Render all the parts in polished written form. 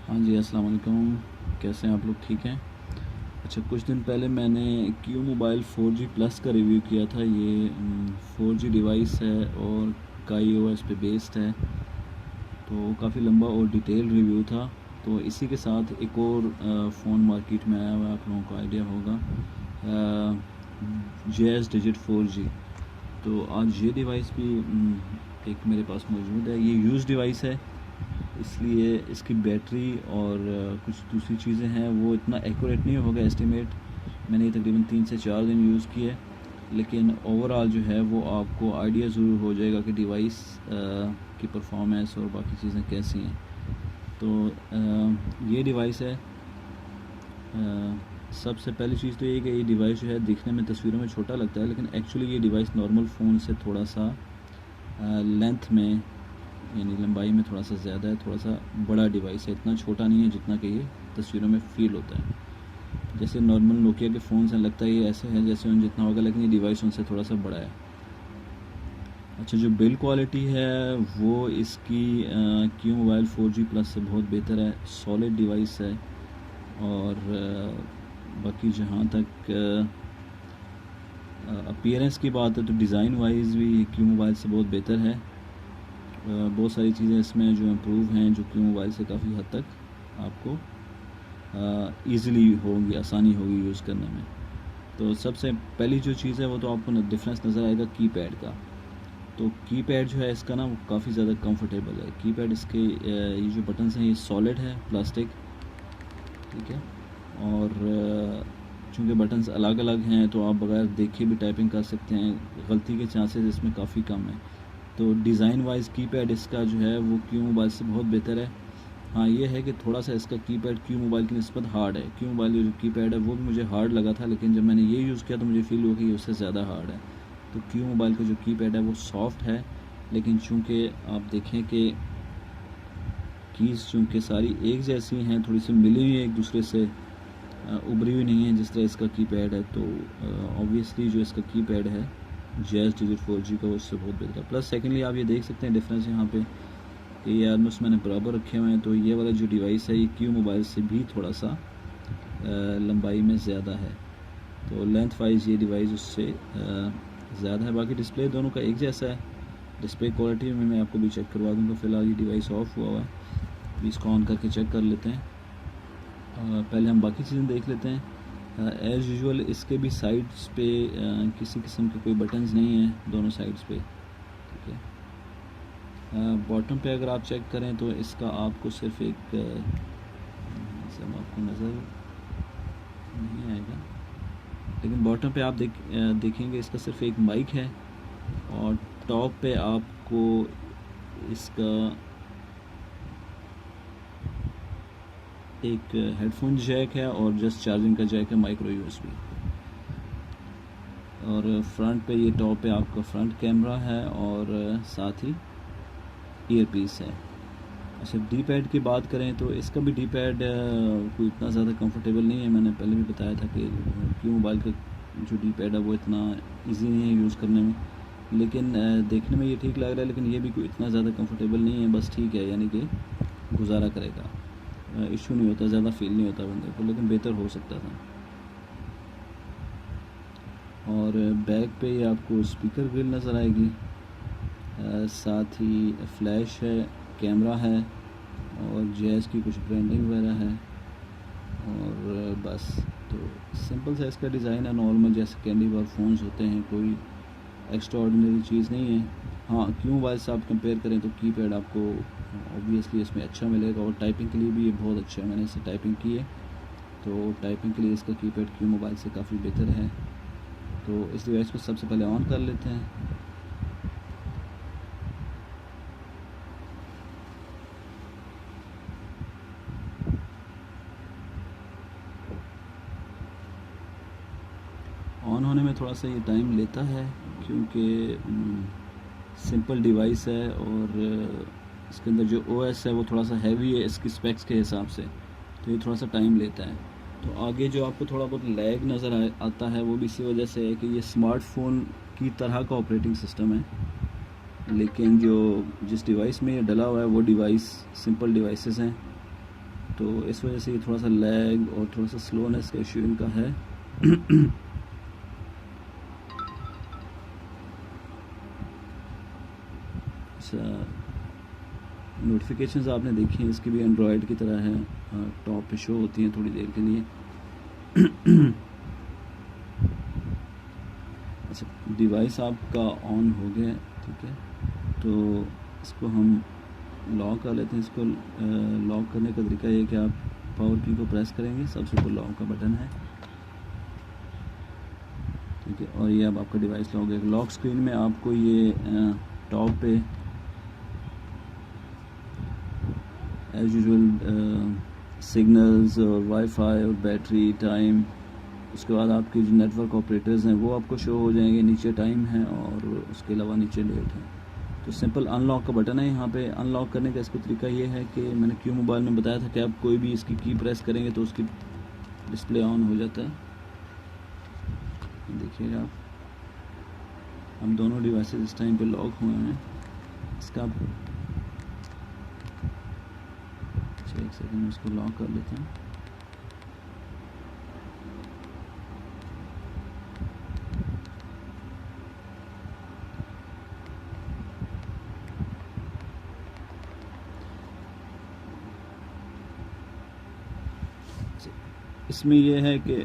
हाँ जी, अस्सलाम वालेकुम। कैसे हैं आप लोग? ठीक हैं? अच्छा, कुछ दिन पहले मैंने क्यू मोबाइल 4G प्लस का रिव्यू किया था। ये 4G डिवाइस है और काई ओएस पे बेस्ड है, तो काफ़ी लंबा और डिटेल रिव्यू था। तो इसी के साथ एक और फ़ोन मार्केट में आया हुआ है, आप लोगों को आइडिया होगा, JS Digit 4G। तो आज ये डिवाइस भी एक मेरे पास मौजूद है। ये यूज़ डिवाइस है, इसलिए इसकी बैटरी और कुछ दूसरी चीज़ें हैं वो इतना एक्यूरेट नहीं होगा एस्टिमेट। मैंने ये तकरीबन 3 से 4 दिन यूज़ किए, लेकिन ओवरऑल जो है वो आपको आइडिया ज़रूर हो जाएगा कि डिवाइस की परफॉर्मेंस और बाकी चीज़ें कैसी हैं। तो ये डिवाइस है। सबसे पहली चीज़ तो ये कि ये डिवाइस जो है दिखने में तस्वीरों में छोटा लगता है, लेकिन एक्चुअली ये डिवाइस नॉर्मल फ़ोन से थोड़ा सा लेंथ में यानी लंबाई में थोड़ा सा ज़्यादा है, थोड़ा सा बड़ा डिवाइस है। इतना छोटा नहीं है जितना कि ये तस्वीरों में फ़ील होता है। जैसे नॉर्मल नोकिया के फ़ोन से लगता है ये ऐसे है जैसे उन जितना होगा, लेकिन ये डिवाइस उनसे थोड़ा सा बड़ा है। अच्छा, जो बिल्ड क्वालिटी है वो इसकी क्यू मोबाइल 4G प्लस से बहुत बेहतर है। सॉलिड डिवाइस है। और बाकी जहाँ तक अपीयरेंस की बात है तो डिज़ाइन वाइज भी क्यू मोबाइल से बहुत बेहतर है। बहुत सारी चीज़ें इसमें जो इम्प्रूव हैं, जो क्यू मोबाइल से काफ़ी हद तक आपको ईज़िली होगी, आसानी होगी यूज़ करने में। तो सबसे पहली जो चीज़ है वो तो आपको डिफरेंस नज़र आएगा कीपैड का। तो कीपैड जो है इसका ना वो काफ़ी ज़्यादा कंफर्टेबल है। कीपैड इसके ये जो बटन्स हैं ये सॉलिड है, प्लास्टिक, ठीक है। और चूँकि बटन्स अलग अलग हैं तो आप बगैर देखे भी टाइपिंग कर सकते हैं। गलती के चांसेस इसमें काफ़ी कम है। तो डिज़ाइन वाइज कीपैड इसका जो है वो क्यू मोबाइल से बहुत बेहतर है। हाँ, ये है कि थोड़ा सा इसका कीपैड क्यू मोबाइल की निस्बत हार्ड है। क्यू मोबाइल जो कीपैड है वो भी मुझे हार्ड लगा था, लेकिन जब मैंने ये यूज़ किया तो मुझे फ़ील हुआ कि ये उससे ज़्यादा हार्ड है। तो क्यू मोबाइल का जो कीपैड है वो सॉफ्ट है, लेकिन चूँकि आप देखें कि कीज़ चूँकि सारी एक जैसी हैं, थोड़ी सी मिली हुई है एक दूसरे से, उभरी हुई नहीं है जिस तरह इसका कीपैड है, तो ऑब्वियसली जो इसका कीपैड है JS Digit 4G का वो उससे बहुत बेहतर है। प्लस सेकेंडली आप ये देख सकते हैं डिफरेंस यहाँ पे कि ये ऑलमोस्ट मैंने बराबर रखे हुए हैं। तो ये वाला जो डिवाइस है ये क्यू मोबाइल से भी थोड़ा सा लंबाई में ज़्यादा है। तो लेंथ वाइज ये डिवाइस उससे ज़्यादा है। बाकी डिस्प्ले दोनों का एक जैसा है। डिस्प्ले क्वालिटी में मैं आपको भी चेक करवा दूँगा। फ़िलहाल ये डिवाइस ऑफ हुआ है, अभी इसको ऑन करके चेक कर लेते हैं। पहले हम बाकी चीज़ें देख लेते हैं। एज़ यूजुअल इसके भी साइड्स पे किसी किस्म के कोई बटन्स नहीं हैं दोनों साइड्स पे, ठीक है। बॉटम पे अगर आप चेक करें तो इसका आपको सिर्फ एक सब आपको नज़र नहीं आएगा, लेकिन बॉटम पे आप देखेंगे इसका सिर्फ एक माइक है, और टॉप पे आपको इसका एक हेडफोन जैक है और जस्ट चार्जिंग का जैक है, माइक्रो यूएसबी। और फ्रंट पे ये टॉप पे आपका फ्रंट कैमरा है और साथ ही ईयरपीस है। अच्छा, डी पैड की बात करें तो इसका भी डी पैड कोई इतना ज़्यादा कंफर्टेबल नहीं है। मैंने पहले भी बताया था कि क्यू मोबाइल का जो डी पैड है वो इतना इजी नहीं है यूज़ करने में, लेकिन देखने में ये ठीक लग रहा है, लेकिन ये भी कोई इतना ज़्यादा कंफर्टेबल नहीं है। बस ठीक है, यानी कि गुजारा करेगा, इशू नहीं होता, ज़्यादा फील नहीं होता बंदे को, लेकिन बेहतर हो सकता था। और बैक पे ही आपको स्पीकर ग्रिल नज़र आएगी, साथ ही फ्लैश है, कैमरा है और JS की कुछ ब्रांडिंग वगैरह है, और बस। तो सिंपल सा इसका डिज़ाइन है, नॉर्मल जैसे कैंडी बार फ़ोन्स होते हैं, कोई एक्स्ट्रा ऑर्डिनरी चीज़ नहीं है। हाँ, क्यू मोबाइल से आप कंपेयर करें तो कीपैड आपको ऑब्वियसली इसमें अच्छा मिलेगा, और टाइपिंग के लिए भी ये बहुत अच्छा है। मैंने इससे टाइपिंग की है, तो टाइपिंग के लिए इसका कीपैड क्यू मोबाइल से काफ़ी बेहतर है। तो इस डिवाइस को सबसे पहले ऑन कर लेते हैं। ऑन होने में थोड़ा सा ये टाइम लेता है, क्योंकि सिंपल डिवाइस है, और इसके अंदर जो OS है वो थोड़ा सा हैवी है इसकी स्पेक्स के हिसाब से, तो ये थोड़ा सा टाइम लेता है। तो आगे जो आपको थोड़ा बहुत लैग नज़र आता है वो भी इसी वजह से है कि ये स्मार्टफोन की तरह का ऑपरेटिंग सिस्टम है, लेकिन जो जिस डिवाइस में ये डला हुआ है वो डिवाइस सिंपल डिवाइसेस हैं, तो इस वजह से ये थोड़ा सा लैग और थोड़ा सा स्लोनेस का इशू इनका है। अच्छा, नोटिफिकेशंस आपने देखी हैं, इसकी भी एंड्रॉयड की तरह है, टॉप पे शो होती हैं थोड़ी देर के लिए। अच्छा, डिवाइस आपका ऑन हो गया, ठीक है, तो इसको हम लॉक कर लेते हैं। इसको लॉक करने का तरीका ये है कि आप पावर की को प्रेस करेंगे, सबसे ऊपर लॉक का बटन है, ठीक है, और ये अब आपका डिवाइस लॉक है। लॉक स्क्रीन में आपको ये टॉप पे एज यूजुअल सिग्नल्स और वाईफाई और बैटरी टाइम, उसके बाद आपके जो नेटवर्क ऑपरेटर्स हैं वो आपको शो हो जाएंगे, नीचे टाइम है और उसके अलावा नीचे डेट है। तो सिंपल अनलॉक का बटन है यहाँ पे। अनलॉक करने का इसका तरीका ये है कि मैंने क्यू मोबाइल में बताया था कि आप कोई भी इसकी की प्रेस करेंगे तो उसकी डिस्प्ले ऑन हो जाता है। देखिएगा आप, हम दोनों डिवाइसेस इस टाइम पे लॉक हुए हैं। इसका एक सेकंड इसको लॉक कर लेते हैं। इसमें यह है कि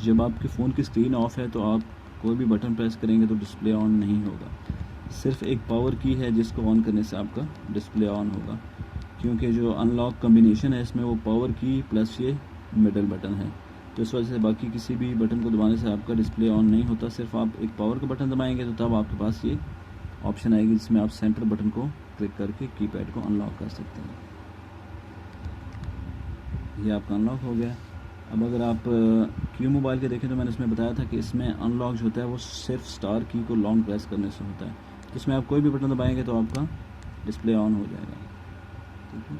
जब आपके फ़ोन की स्क्रीन ऑफ है तो आप कोई भी बटन प्रेस करेंगे तो डिस्प्ले ऑन नहीं होगा। सिर्फ एक पावर की है जिसको ऑन करने से आपका डिस्प्ले ऑन होगा, क्योंकि जो अनलॉक कॉम्बिनेशन है इसमें वो पावर की प्लस ये मिडल बटन है, तो इस वजह से बाकी किसी भी बटन को दबाने से आपका डिस्प्ले ऑन नहीं होता। सिर्फ आप एक पावर का बटन दबाएंगे तो तब आपके पास ये ऑप्शन आएगी जिसमें आप सेंटर बटन को क्लिक करके कीपैड को अनलॉक कर सकते हैं। ये आपका अनलॉक हो गया। अब अगर आप क्यू मोबाइल के देखें तो मैंने इसमें बताया था कि इसमें अनलॉक जो होता है वो सिर्फ स्टार की को लॉन्ग प्रेस करने से होता है, तो इसमें आप कोई भी बटन दबाएंगे तो आपका डिस्प्ले ऑन हो जाएगा, ठीक है।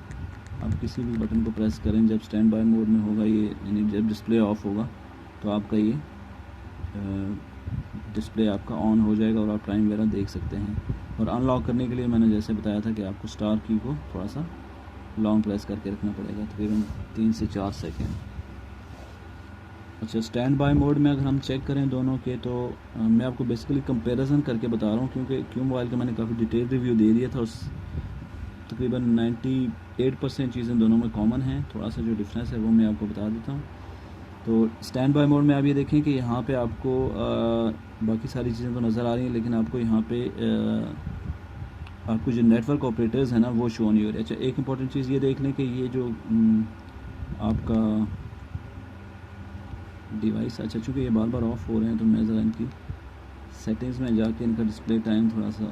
आप किसी भी बटन को प्रेस करें जब स्टैंड बाय मोड में होगा ये, यानी जब डिस्प्ले ऑफ होगा तो आपका ये डिस्प्ले आपका ऑन हो जाएगा और आप टाइम वगैरह देख सकते हैं। और अनलॉक करने के लिए मैंने जैसे बताया था कि आपको स्टार की को थोड़ा सा लॉन्ग प्रेस करके रखना पड़ेगा, तकरीबन 3 से 4 सेकेंड। अच्छा, स्टैंड बाय मोड में अगर हम चेक करें दोनों के तो मैं आपको बेसिकली कंपैरिजन करके बता रहा हूँ, क्योंकि क्यू मोबाइल का मैंने काफ़ी डिटेल रिव्यू दे दिया था। उस तकरीबन 98% चीज़ें दोनों में कॉमन हैं, थोड़ा सा जो डिफरेंस है वो मैं आपको बता देता हूँ। तो स्टैंड बाय मोड में आप ये देखें कि यहाँ पे आपको बाकी सारी चीज़ें तो नज़र आ रही हैं, लेकिन आपको यहाँ पे आपको जो नेटवर्क ऑपरेटर्स हैं ना वो शो नहीं हो रहे। अच्छा, एक इम्पॉर्टेंट चीज़ ये देख लें कि ये जो आपका डिवाइस, अच्छा चूँकि ये बार बार ऑफ हो रहे हैं तो मैं ज़रा इनकी सेटिंग्स में जाके इनका डिस्प्ले टाइम थोड़ा सा,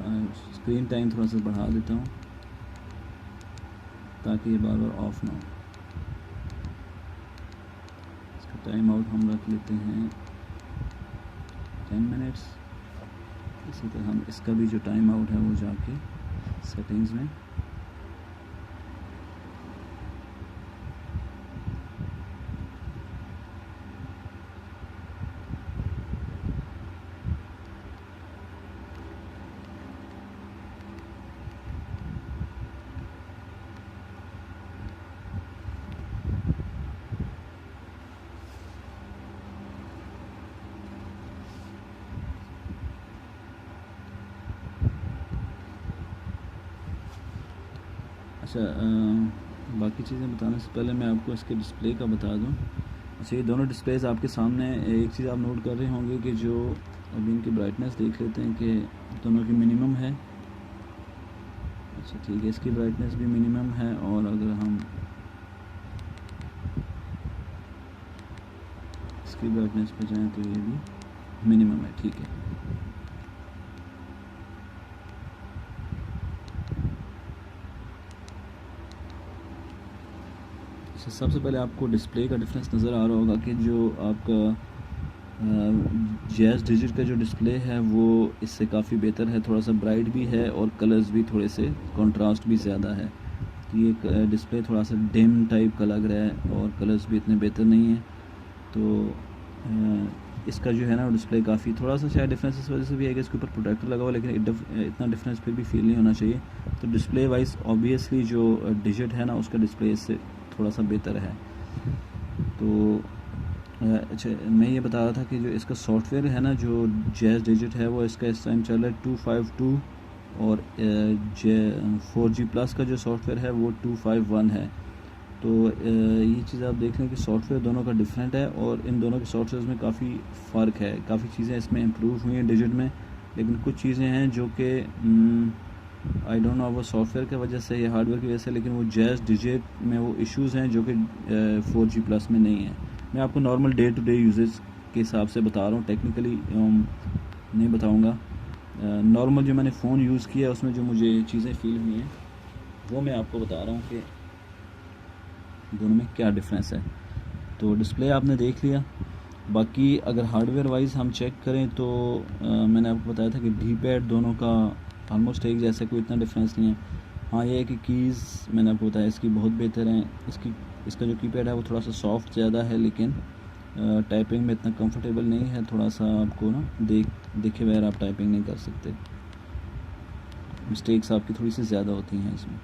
स्क्रीन टाइम थोड़ा सा बढ़ा देता हूँ ताकि ये बार बार ऑफ ना हो। इसका टाइम आउट हम रख लेते हैं 10 मिनट्स। इसी तरह हम इसका भी जो टाइम आउट है वो जाके सेटिंग्स में अच्छा, बाकी चीज़ें बताने से पहले मैं आपको इसके डिस्प्ले का बता दूं। अच्छा, ये दोनों डिस्प्लेस आपके सामने। एक चीज़ आप नोट कर रहे होंगे कि जो अभी इनकी ब्राइटनेस देख लेते हैं कि दोनों की मिनिमम है। अच्छा ठीक है, इसकी ब्राइटनेस भी मिनिमम है, और अगर हम इसकी ब्राइटनेस पे जाएँ तो ये भी मिनिमम है, ठीक है। सबसे पहले आपको डिस्प्ले का डिफरेंस नज़र आ रहा होगा कि जो आपका जैज़ डिजिट का जो डिस्प्ले है वो इससे काफ़ी बेहतर है, थोड़ा सा ब्राइट भी है और कलर्स भी थोड़े से कंट्रास्ट भी ज़्यादा है। तो ये डिस्प्ले थोड़ा सा डिम टाइप का लग रहा है और कलर्स भी इतने बेहतर नहीं हैं। तो इसका जो है ना डिस्प्ले काफ़ी थोड़ा सा शायद डिफरेंस इस वजह से भी है कि इसके ऊपर प्रोटेक्टर लगा हुआ, लेकिन इतना डिफरेंस फिर भी फील नहीं होना चाहिए। तो डिस्प्ले वाइज ऑब्वियसली जो डिजिट है ना उसका डिस्प्ले इससे थोड़ा सा बेहतर है। तो अच्छा, मैं ये बता रहा था कि जो इसका सॉफ्टवेयर है ना, जो जैज़ डिजिट है, वो इसका इस टाइम चल रहा है 252, और 4G प्लस का जो सॉफ्टवेयर है वो 251 है। तो ये चीज़ आप देख लें कि सॉफ्टवेयर दोनों का डिफरेंट है, और इन दोनों के सॉफ्टवेयर में काफ़ी फ़र्क है। काफ़ी चीज़ें इसमें इम्प्रूव हुई हैं डिजिट में, लेकिन कुछ चीज़ें हैं जो कि आई डोंट नो वो सॉफ्टवेयर की वजह से या हार्डवेयर की वजह से, लेकिन वो जैज़ डिजिट में वो इश्यूज़ हैं जो कि 4G प्लस में नहीं है। मैं आपको normal day to day usages के हिसाब से बता रहा हूँ, टेक्निकली नहीं बताऊँगा। नॉर्मल जो मैंने फ़ोन यूज़ किया उसमें जो मुझे चीज़ें फ़ील हुई हैं वो मैं आपको बता रहा हूँ कि दोनों में क्या डिफरेंस है। तो डिस्प्ले आपने देख लिया। बाकी अगर हार्डवेयर वाइज हम चेक करें तो मैंने आपको बताया था कि डी पैड दोनों का ऑलमोस्ट एक जैसा, कोई इतना डिफरेंस नहीं है। हाँ, ये है कि कीज़ मैंने आपको बताया इसकी बहुत बेहतर हैं। इसका जो कीपैड है वो थोड़ा सा सॉफ्ट ज़्यादा है, लेकिन टाइपिंग में इतना कंफर्टेबल नहीं है। थोड़ा सा आपको ना देखे बगैर आप टाइपिंग नहीं कर सकते, मिस्टेक्स आपकी थोड़ी सी ज़्यादा होती हैं इसमें।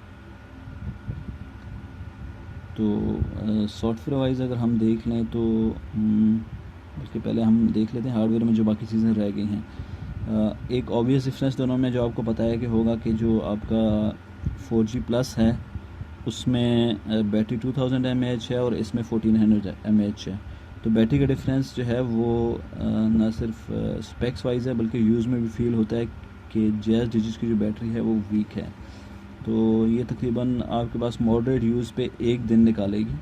तो सॉफ्टवेयर वाइज अगर हम देख लें तो उसके पहले हम देख लेते हैं हार्डवेयर में जो बाकी चीज़ें रह गई हैं। एक ऑब्वियस डिफरेंस दोनों में जो आपको पता है कि होगा कि जो आपका 4G प्लस है उसमें बैटरी 2000 mAh है और इसमें 1400 mAh है। तो बैटरी का डिफरेंस जो है वो ना सिर्फ स्पेक्स वाइज है बल्कि यूज़ में भी फील होता है कि जैज़ डिजिट की जो बैटरी है वो वीक है। तो ये तकरीबन आपके पास मॉडरेट यूज़ पे 1 दिन निकालेगी,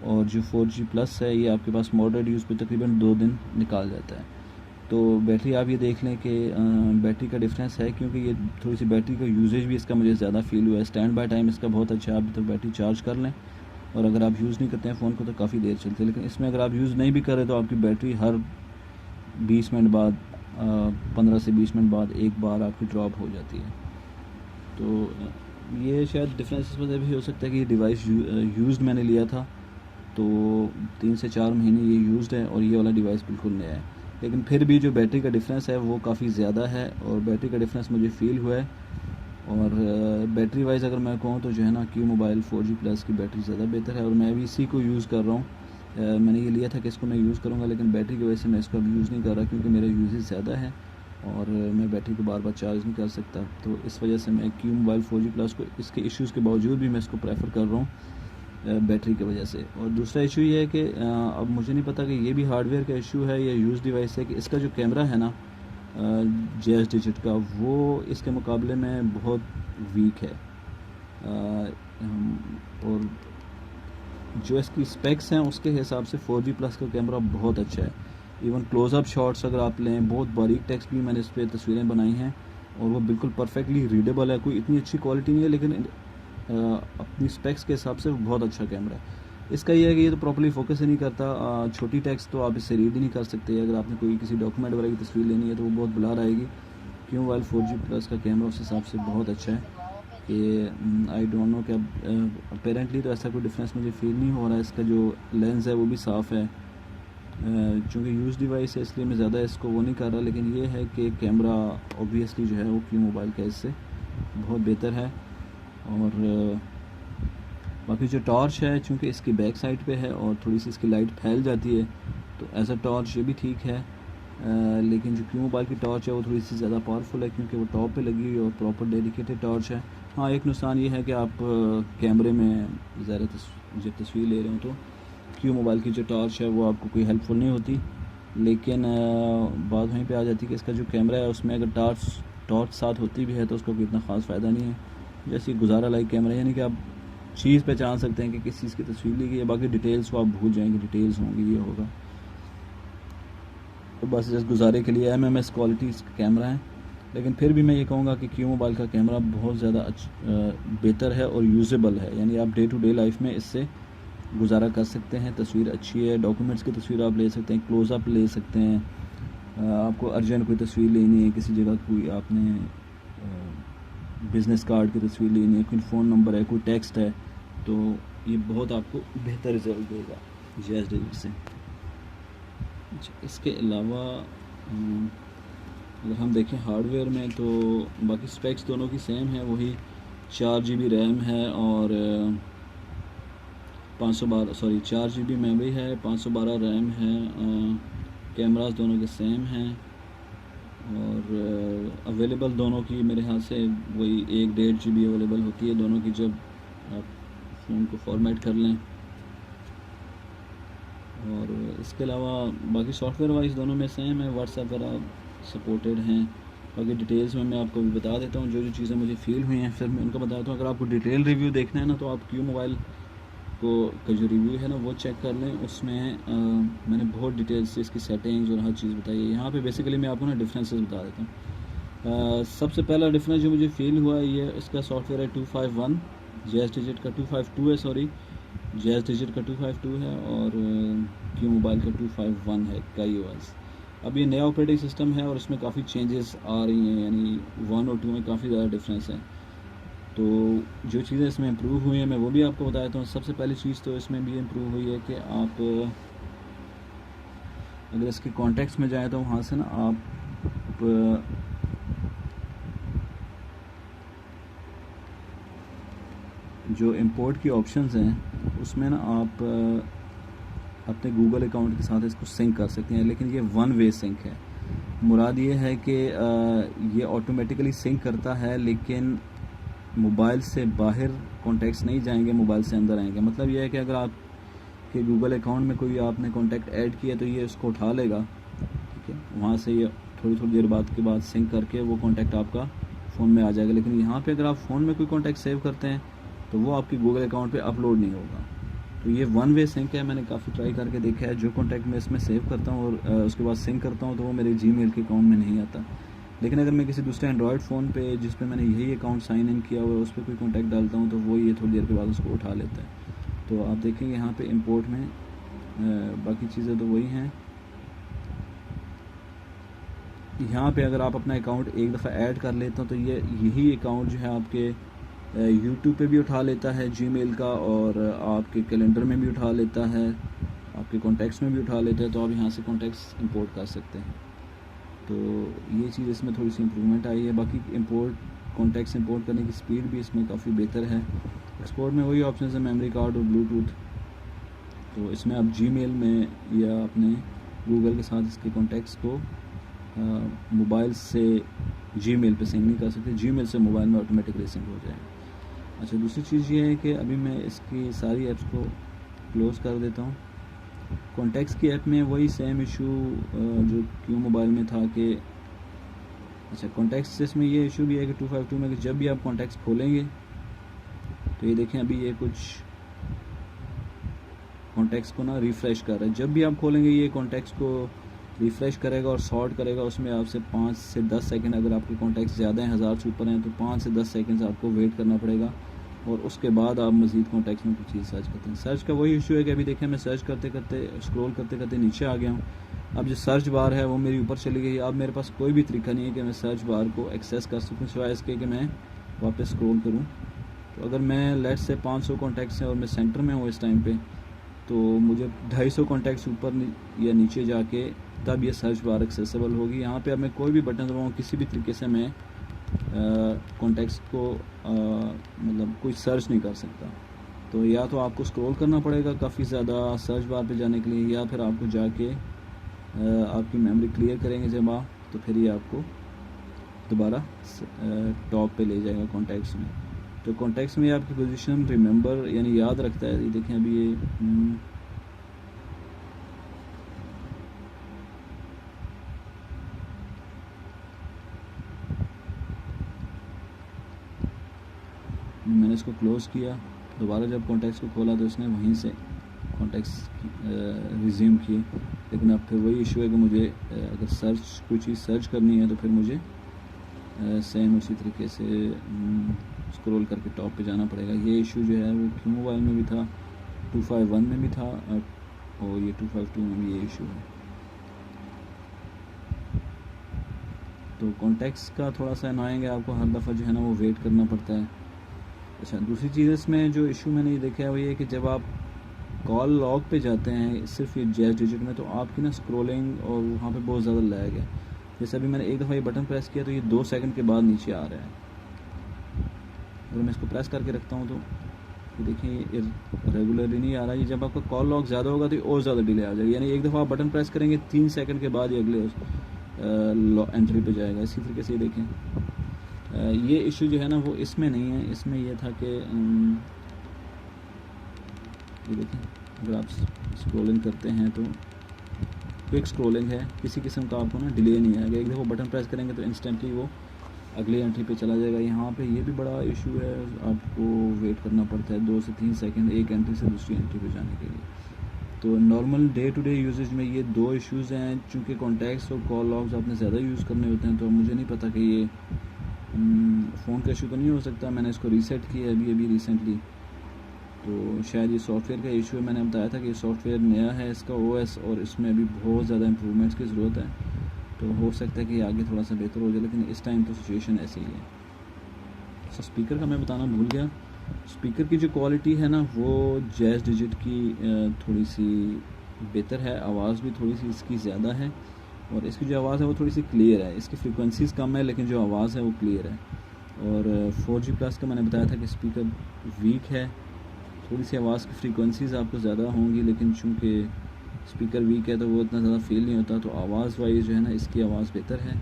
और जो 4G प्लस है ये आपके पास मॉडरेट यूज़ पे तकरीबन 2 दिन निकाल जाता है। तो बैटरी आप ये देख लें कि बैटरी का डिफरेंस है, क्योंकि ये थोड़ी सी बैटरी का यूजेज भी इसका मुझे ज़्यादा फील हुआ है। स्टैंड बाय टाइम इसका बहुत अच्छा है, आप तो बैटरी चार्ज कर लें और अगर आप यूज़ नहीं करते हैं फ़ोन को तो काफ़ी देर चलती है। लेकिन इसमें अगर आप यूज़ नहीं भी करें तो आपकी बैटरी हर 20 मिनट बाद 15 से 20 मिनट बाद एक बार आपकी ड्रॉप हो जाती है। तो ये शायद डिफरेंस इस वजह भी हो सकता है कि ये डिवाइस यूज़ड मैंने लिया था, तो 3 से 4 महीने ये यूज़ड है और ये वाला डिवाइस बिल्कुल नया है। लेकिन फिर भी जो बैटरी का डिफरेंस है वो काफ़ी ज़्यादा है, और बैटरी का डिफरेंस मुझे फ़ील हुआ है। और बैटरी वाइज अगर मैं कहूँ तो जो है ना Q मोबाइल 4G प्लस की बैटरी ज़्यादा बेहतर है, और मैं भी इसी को यूज़ कर रहा हूँ। मैंने ये लिया था कि इसको मैं यूज़ करूँगा, लेकिन बैटरी की वजह से मैं इसको अभी यूज़ नहीं कर रहा, क्योंकि मेरा यूजेज ज़्यादा है और मैं बैटरी को बार बार चार्ज नहीं कर सकता। तो इस वजह से मैं Q मोबाइल 4G प्लस को इसके इश्यूज़ के बावजूद भी मैं इसको प्रेफर कर रहा हूँ बैटरी की वजह से। और दूसरा इशू ये है कि अब मुझे नहीं पता कि ये भी हार्डवेयर का इशू है या यूज़ डिवाइस है, कि इसका जो कैमरा है ना जैज़ डिजिट का, वो इसके मुकाबले में बहुत वीक है। और जो इसकी स्पेक्स हैं उसके हिसाब से 4G प्लस का कैमरा बहुत अच्छा है। इवन क्लोज़अप शॉट्स अगर आप लें, बहुत बारीक टेक्स्ट भी मैंने इस पर तस्वीरें बनाई हैं और वो बिल्कुल परफेक्टली रीडेबल है। कोई इतनी अच्छी क्वालिटी नहीं है, लेकिन अपनी स्पेक्स के हिसाब से बहुत अच्छा कैमरा है। इसका ये है कि ये तो प्रॉपर्ली फोकस ही नहीं करता। छोटी टेक्स्ट तो आप इससे रीड ही नहीं कर सकते। अगर आपने कोई किसी डॉक्यूमेंट वगैरह की तस्वीर लेनी है तो वो बहुत ब्लर आएगी। Q मोबाइल 4G प्लस का कैमरा उस हिसाब से बहुत अच्छा है कि आई डोंट नो कि अब अपेरेंटली तो ऐसा कोई डिफरेंस मुझे फील नहीं हो रहा है। इसका जो लेंस है वो भी साफ़ है। चूँकि यूज़ डिवाइस है इसलिए मैं ज़्यादा इसको वो नहीं कर रहा, लेकिन ये है कि कैमरा ऑब्वियसली जो है वो Q मोबाइल का इससे बहुत बेहतर है। और बाकी जो टॉर्च है, चूँकि इसकी बैक साइड पे है और थोड़ी सी इसकी लाइट फैल जाती है, तो एज अ टॉर्च ये भी ठीक है। लेकिन जो Q मोबाइल की टॉर्च है वो थोड़ी सी ज़्यादा पावरफुल है, क्योंकि वो टॉप पे लगी हुई है और प्रॉपर डेडिकेटेड टॉर्च है। हाँ, एक नुकसान ये है कि आप कैमरे में ज़्यादा जब तस्वीर ले रहे हो तो Q मोबाइल की जो टॉर्च है वो आपको कोई हेल्पफुल नहीं होती। लेकिन बात वहीं पे आ जाती है कि इसका जो कैमरा है उसमें अगर टॉर्च साथ होती भी है तो उसका कोई इतना ख़ास फ़ायदा नहीं है। जैसे गुजारा लाइक कैमरा, यानी कि आप चीज़ पहचान सकते हैं कि किस चीज़ की तस्वीर ली गई है, बाकी डिटेल्स को आप भूल जाएंगे, डिटेल्स होंगी, ये होगा। तो बस जस्ट गुजारे के लिए MMS क्वालिटी इसका कैमरा है। लेकिन फिर भी मैं ये कहूँगा कि Q मोबाइल का कैमरा बहुत ज़्यादा बेहतर है और यूज़ेबल है। यानी आप डे टू डे लाइफ में इससे गुजारा कर सकते हैं। तस्वीर अच्छी है, डॉक्यूमेंट्स की तस्वीर आप ले सकते हैं, क्लोज़अप ले सकते हैं। आपको अर्जेंट कोई तस्वीर लेनी है, किसी जगह कोई आपने बिज़नेस कार्ड की तस्वीर लेनी है, कोई फ़ोन नंबर है, कोई टेक्स्ट है, तो ये बहुत आपको बेहतर रिजल्ट देगा जैज़ डिजिट से। इसके अलावा अगर हम देखें हार्डवेयर में तो बाकी स्पेक्स दोनों की सेम है, वही 4 GB रैम है और 4 GB मेमोरी है, 512 रैम है। कैमरास दोनों के सेम हैं और अवेलेबल दोनों की मेरे ख्याल से वही 1-1.5 GB अवेलेबल होती है दोनों की, जब आप फ़ोन को फॉर्मेट कर लें। और इसके अलावा बाकी सॉफ्टवेयर वाइज दोनों में सेम है, व्हाट्सएप वगैरह सपोर्टेड हैं। बाकी डिटेल्स में मैं आपको भी बता देता हूँ, जो जो चीज़ें मुझे फील हुई हैं फिर मैं उनको बताता हूँ। अगर आपको डिटेल रिव्यू देखना है ना तो आप क्यू मोबाइल का जो रिव्यू है ना वो चेक कर लें। उसमें मैंने बहुत डिटेल्स से इसकी सेटिंग्स और हर चीज़ बताई है। यहाँ पे बेसिकली मैं आपको ना डिफरेंसेस बता देता हूँ। सबसे पहला डिफरेंस जो मुझे फील हुआ ये इसका सॉफ्टवेयर है 251 जैज़ डिजिट का, 252 है सॉरी, जैज़ डिजिट का 252 है और क्यू मोबाइल का 251 है KaiOS। अब ये नया ऑपरेटिंग सिस्टम है और इसमें काफ़ी चेंजेस आ रही हैं, यानी 1 और 2 में काफ़ी ज़्यादा डिफरेंस है। तो जो चीज़ें इसमें इम्प्रूव हुई हैं मैं वो भी आपको बता देता हूँ। सबसे पहली चीज़ तो इसमें भी इम्प्रूव हुई है कि आप अगर इसके कॉन्टेक्स्ट में जाएँ तो वहाँ से ना आप जो इंपोर्ट की ऑप्शंस हैं उसमें ना आप अपने गूगल अकाउंट के साथ इसको सिंक कर सकते हैं, लेकिन ये 1 वे सिंक है। मुराद ये है कि ये ऑटोमेटिकली सिंक करता है, लेकिन मोबाइल से बाहर कॉन्टैक्ट्स नहीं जाएंगे, मोबाइल से अंदर आएंगे। मतलब ये है कि अगर आपके गूगल अकाउंट में कोई आपने कॉन्टैक्ट ऐड किया तो ये उसको उठा लेगा, ठीक है, वहाँ से ये थोड़ी थोड़ी देर बाद सिंक करके वो कॉन्टैक्ट आपका फ़ोन में आ जाएगा। लेकिन यहाँ पे अगर आप फ़ोन में कोई कॉन्टैक्ट सेव करते हैं तो वो आपकी गूगल अकाउंट पे अपलोड नहीं होगा। तो ये 1 वे सिंक है, मैंने काफ़ी ट्राई करके देखा है। जो कॉन्टैक्ट मैं इसमें सेव करता हूँ और उसके बाद सिंक करता हूँ तो वो मेरे जीमेल के अकाउंट में नहीं आता। लेकिन अगर मैं किसी दूसरे एंड्रॉयड फ़ोन पे जिस पे मैंने यही अकाउंट साइन इन किया हुआ है उस पर कोई कॉन्टैक्ट डालता हूँ तो वो ये थोड़ी देर के बाद उसको उठा लेता है। तो आप देखेंगे यहाँ पे इंपोर्ट में बाकी चीज़ें तो वही हैं। यहाँ पे अगर आप अपना अकाउंट एक दफ़ा ऐड कर लेते हो तो ये यही अकाउंट जो है आपके यूट्यूब पे भी उठा लेता है जीमेल का, और आपके कैलेंडर में भी उठा लेता है, आपके कॉन्टैक्ट्स में भी उठा लेता है। तो आप यहाँ से कॉन्टैक्ट्स इंपोर्ट कर सकते हैं। तो ये चीज़ इसमें थोड़ी सी इम्प्रूवमेंट आई है। बाकी कॉन्टैक्ट्स इंपोर्ट करने की स्पीड भी इसमें काफ़ी बेहतर है। एक्सपोर्ट में वही ऑप्शन है मेमोरी कार्ड और ब्लूटूथ। तो इसमें आप जीमेल में या अपने गूगल के साथ इसके कॉन्टैक्ट्स को मोबाइल से जीमेल पे सिंक नहीं कर सकते, जीमेल से मोबाइल में ऑटोमेटिकली सिंक हो जाएगा। अच्छा, दूसरी चीज़ ये है कि अभी मैं इसकी सारी ऐप्स को क्लोज़ कर देता हूँ। कॉन्टैक्ट्स की ऐप में वही सेम इशू जो क्यू मोबाइल में था कि अच्छा, कॉन्टैक्ट्स इसमें ये इशू भी है कि 252 में कि जब भी आप कॉन्टैक्ट्स खोलेंगे तो ये देखें अभी ये कुछ कॉन्टैक्ट्स को ना रिफ़्रेश कर रहा है। जब भी आप खोलेंगे ये कॉन्टैक्ट्स को रिफ़्रेश करेगा और सॉर्ट करेगा। उसमें आपसे 5 से 10 सेकंड, अगर आपके कॉन्टैक्ट्स ज़्यादा हैं, 1000 से ऊपर हैं, तो 5 से 10 सेकंड आपको वेट करना पड़ेगा और उसके बाद आप मज़ीद कॉन्टैक्ट्स में कुछ चीज़ सर्च करते हैं। सर्च का वही इशू है कि अभी देखें मैं सर्च करते करते स्क्रॉल करते करते नीचे आ गया हूँ। अब जो सर्च बार है वो मेरी ऊपर चली गई। अब मेरे पास कोई भी तरीका नहीं है कि मैं सर्च बार को एक्सेस कर सकूँ सिवाय इसके कि मैं वापस स्क्रॉल करूँ। तो अगर मैं लेट से 500 कॉन्टैक्ट्स हैं और मैं सेंटर में हूँ इस टाइम पे, तो मुझे 250 कॉन्टैक्ट्स ऊपर या नीचे जाके तब ये सर्च बार एक्सेसिबल होगी। यहाँ पे अब मैं कोई भी बटन दबाऊँ किसी भी तरीके से मैं कॉन्टैक्ट्स को मतलब कोई सर्च नहीं कर सकता। तो या तो आपको स्क्रॉल करना पड़ेगा काफ़ी ज़्यादा सर्च बार पे जाने के लिए, या फिर आपको जाके आपकी मेमोरी क्लियर करेंगे जब आप, तो फिर ये आपको दोबारा टॉप पे ले जाएगा कॉन्टैक्ट्स में। तो कॉन्टैक्ट्स में आपकी पोजीशन रिमेंबर यानी याद रखता है। ये देखें अभी ये मैंने इसको क्लोज़ किया, दोबारा जब कॉन्टैक्ट्स को खोला तो इसने वहीं से कॉन्टैक्ट्स रिज्यूम किए। लेकिन अब फिर वही इशू है कि मुझे अगर कोई चीज़ सर्च करनी है तो फिर मुझे सेम उसी तरीके से स्क्रॉल करके टॉप पे जाना पड़ेगा। ये इशू जो है वो क्यू मोबाइल में भी था, 251 में भी था और ये 252 में भी ये इशू है। तो कॉन्टैक्ट्स का थोड़ा सा अनोइंग है, आपको हर दफ़ा जो है ना वो वेट करना पड़ता है। अच्छा, दूसरी चीज़ इसमें जो इशू मैंने ये देखा है वो ये कि जब आप कॉल लॉग पे जाते हैं सिर्फ ये जैज़ डिजिट में, तो आपकी ना स्क्रॉलिंग और वहाँ पे बहुत ज़्यादा लैग है। जैसे अभी मैंने एक दफ़ा ये बटन प्रेस किया तो ये 2 सेकंड के बाद नीचे आ रहा है। अगर मैं इसको प्रेस करके रखता हूँ तो ये देखिए ये रेगुलरली नहीं आ रहा। ये जब आपका कॉल लॉग ज़्यादा होगा तो ये और ज़्यादा डिले आ जाएगी, यानी एक दफ़ा आप बटन प्रेस करेंगे 3 सेकंड के बाद ये अगले एंट्री पे जाएगा। इसी तरीके से देखें ये इशू जो है ना वो इसमें नहीं है, इसमें ये था कि ये देखें अगर आप स्क्रॉलिंग करते हैं तो क्विक स्क्रॉलिंग है, किसी किस्म का आपको ना डिले नहीं आएगा। एक दफ़ा बटन प्रेस करेंगे तो इंस्टेंटली वो अगली एंट्री पे चला जाएगा। यहाँ पे ये भी बड़ा इशू है, आपको वेट करना पड़ता है 2 से 3 सेकंड एक एंट्री से दूसरी एंट्री पे जाने के लिए। तो normal day to day usages में ये 2 इश्यूज़ हैं। चूँकि कॉन्टैक्ट्स और कॉल लॉग्स आपने ज़्यादा यूज़ करने होते हैं तो मुझे नहीं पता कि ये फ़ोन का इशू तो नहीं हो सकता। मैंने इसको रीसेट किया अभी रिसेंटली, तो शायद ये सॉफ्टवेयर का इशू है। मैंने बताया था कि ये सॉफ्टवेयर नया है इसका OS, और इसमें अभी बहुत ज़्यादा इम्प्रूवमेंट्स की ज़रूरत है, तो हो सकता है कि आगे थोड़ा सा बेहतर हो जाए, लेकिन इस टाइम तो सिचुएशन ऐसी ही है। तो स्पीकर का मैं बताना भूल गया। स्पीकर की जो क्वालिटी है ना वो जैज़ डिजिट की थोड़ी सी बेहतर है, आवाज़ भी थोड़ी सी इसकी ज़्यादा है, और इसकी जो आवाज़ है वो थोड़ी सी क्लियर है। इसकी फ्रीक्वेंसीज़ कम है लेकिन जो आवाज़ है वो क्लियर है। और 4G प्लस का मैंने बताया था कि स्पीकर वीक है, थोड़ी सी आवाज़ की फ्रीक्वेंसीज़ आपको ज़्यादा होंगी, लेकिन चूँकि स्पीकर वीक है तो वो इतना ज़्यादा फील नहीं होता। तो आवाज़ वाइज जो है ना इसकी आवाज़ बेहतर है।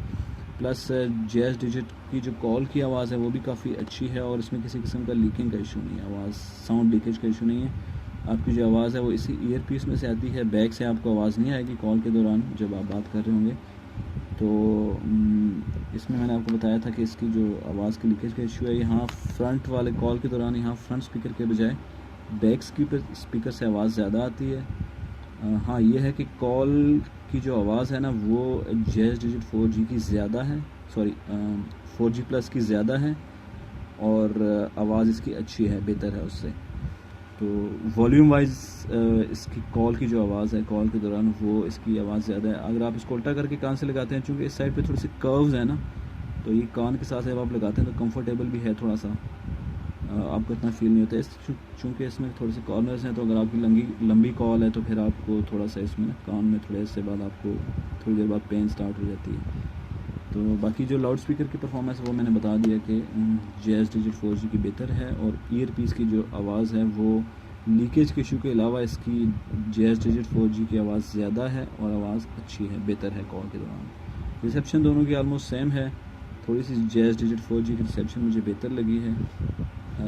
प्लस जैज़ डिजिट की जो कॉल की आवाज़ है वो भी काफ़ी अच्छी है, और इसमें किसी किस्म का लीकिंग का इशू नहीं है, आवाज़ साउंड लीकेज का इशू नहीं है। आपकी जो आवाज़ है वो इसी ईयर पीस में से आती है, बैक से आपको आवाज़ नहीं आएगी कॉल के दौरान जब आप बात कर रहे होंगे। तो इसमें मैंने आपको बताया था कि इसकी जो आवाज़ की लीकेज का इशू है, यहाँ फ्रंट वाले कॉल के दौरान यहाँ फ्रंट स्पीकर के बजाय बैक स्पीकर से आवाज़ ज़्यादा आती है। हाँ ये है कि कॉल की जो आवाज़ है ना वो जैज़ डिजिट 4G की ज़्यादा है, 4G प्लस की ज़्यादा है, और आवाज़ इसकी अच्छी है, बेहतर है उससे। तो वॉल्यूम वाइज इसकी कॉल की जो आवाज़ है कॉल के दौरान वो इसकी आवाज़ ज़्यादा है। अगर आप इसको उल्टा करके कान से लगाते हैं, चूँकि इस साइड पे थोड़ी सी कर्व्स है ना, तो ये कान के साथ जब आप लगाते हैं तो कंफर्टेबल भी है थोड़ा सा, आपको इतना फील नहीं होता है। चूँकि इसमें थोड़े से कॉर्नर्स हैं तो अगर आपकी लंबी कॉल है तो फिर आपको थोड़ा सा इसमें ना कान में थोड़े से बाद आपको थोड़ी देर बाद पेन स्टार्ट हो जाती है। तो बाकी जो लाउड स्पीकर की परफॉर्मेंस है वो मैंने बता दिया कि जैज़ डिजिट 4G की बेहतर है, और ईयर पीस की जो आवाज़ है वो लीकेज के इशू के अलावा इसकी जैज़ डिजिट 4G की आवाज़ ज़्यादा है और आवाज़ अच्छी है, बेहतर है कॉल के दौरान। रिसेप्शन दोनों की आलमोस्ट सेम है, थोड़ी सी जैज़ डिजिट 4G की रिसेप्शन मुझे बेहतर लगी है,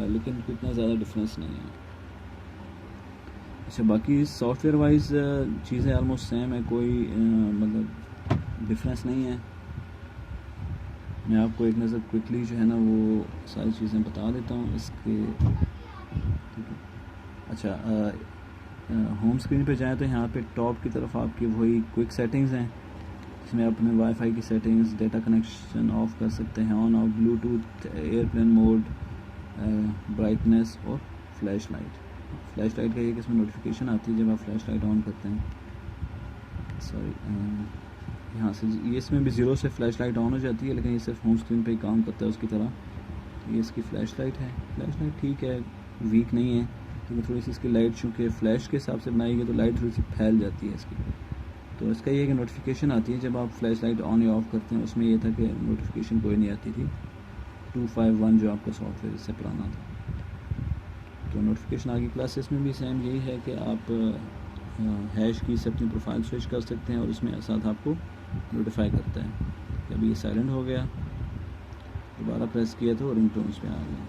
लेकिन इतना ज़्यादा डिफरेंस नहीं है। अच्छा बाकी सॉफ्टवेयर वाइज चीज़ें आलमोस्ट सेम है, कोई मतलब डिफरेंस नहीं है। मैं आपको एक नज़र क्विकली जो है ना वो सारी चीज़ें बता देता हूँ इसके, ठीक है। अच्छा होम स्क्रीन पे जाएँ तो यहाँ पे टॉप की तरफ आपकी वही क्विक सेटिंग्स हैं, इसमें अपने वाईफाई की सेटिंग्स, डेटा कनेक्शन ऑफ कर सकते हैं, on off, Bluetooth, airplane mode, brightness और फ्लैश लाइट का एक इसमें नोटिफिकेशन आती है जब आप फ्लैश लाइट ऑन करते हैं। सॉरी यहाँ से ये इसमें भी 0 से फ्लैश लाइट ऑन हो जाती है, लेकिन ये सिर्फ होम स्क्रीन पे ही काम करता है उसकी तरह। तो ये इसकी फ्लैश लाइट है, फ्लैश लाइट ठीक है, वीक नहीं है, क्योंकि थोड़ी सी इसकी लाइट चूँकि फ्लैश के हिसाब से बनाई गई तो लाइट थोड़ी सी फैल जाती है इसकी। तो इसका ये कि नोटिफिकेशन आती है जब आप फ्लैश लाइट ऑन या ऑफ़ करते हैं, उसमें ये था कि नोटिफिकेशन कोई नहीं आती थी, 251 जो आपका सॉफ्टवेयर इससे पुराना था, तो नोटिफिकेशन आ गई। प्लस इसमें भी सेम यही है कि आप हैश की से अपनी प्रोफाइल स्विच कर सकते हैं और उसमें साथ आपको नोटिफाई करता है। अभी ये साइलेंट हो गया, दोबारा प्रेस किया तो रिंगटोन्स पे आ गया,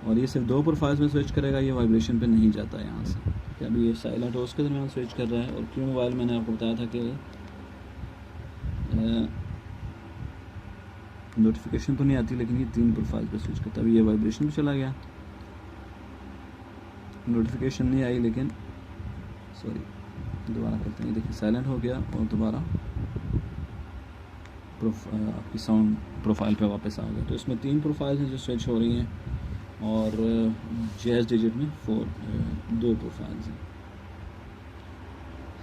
और ये सिर्फ 2 प्रोफाइल्स में स्विच करेगा, ये वाइब्रेशन पे नहीं जाता है यहाँ से। अभी ये साइलेंट हो उसके दरमियान स्विच कर रहा है। और क्यों मोबाइल मैंने आपको बताया था कि नोटिफिकेशन तो नहीं आती, लेकिन ये 3 प्रोफाइल पे स्विच करता है। अभी ये वाइब्रेशन पे चला गया, नोटिफिकेशन नहीं आई, लेकिन सॉरी दोबारा करते हैं, देखिए साइलेंट हो गया और दोबारा आपकी साउंड प्रोफाइल पे वापस आ गया। तो इसमें 3 प्रोफाइल हैं जो स्विच हो रही हैं, और जैज़ डिजिट में 2 प्रोफाइल्स हैं।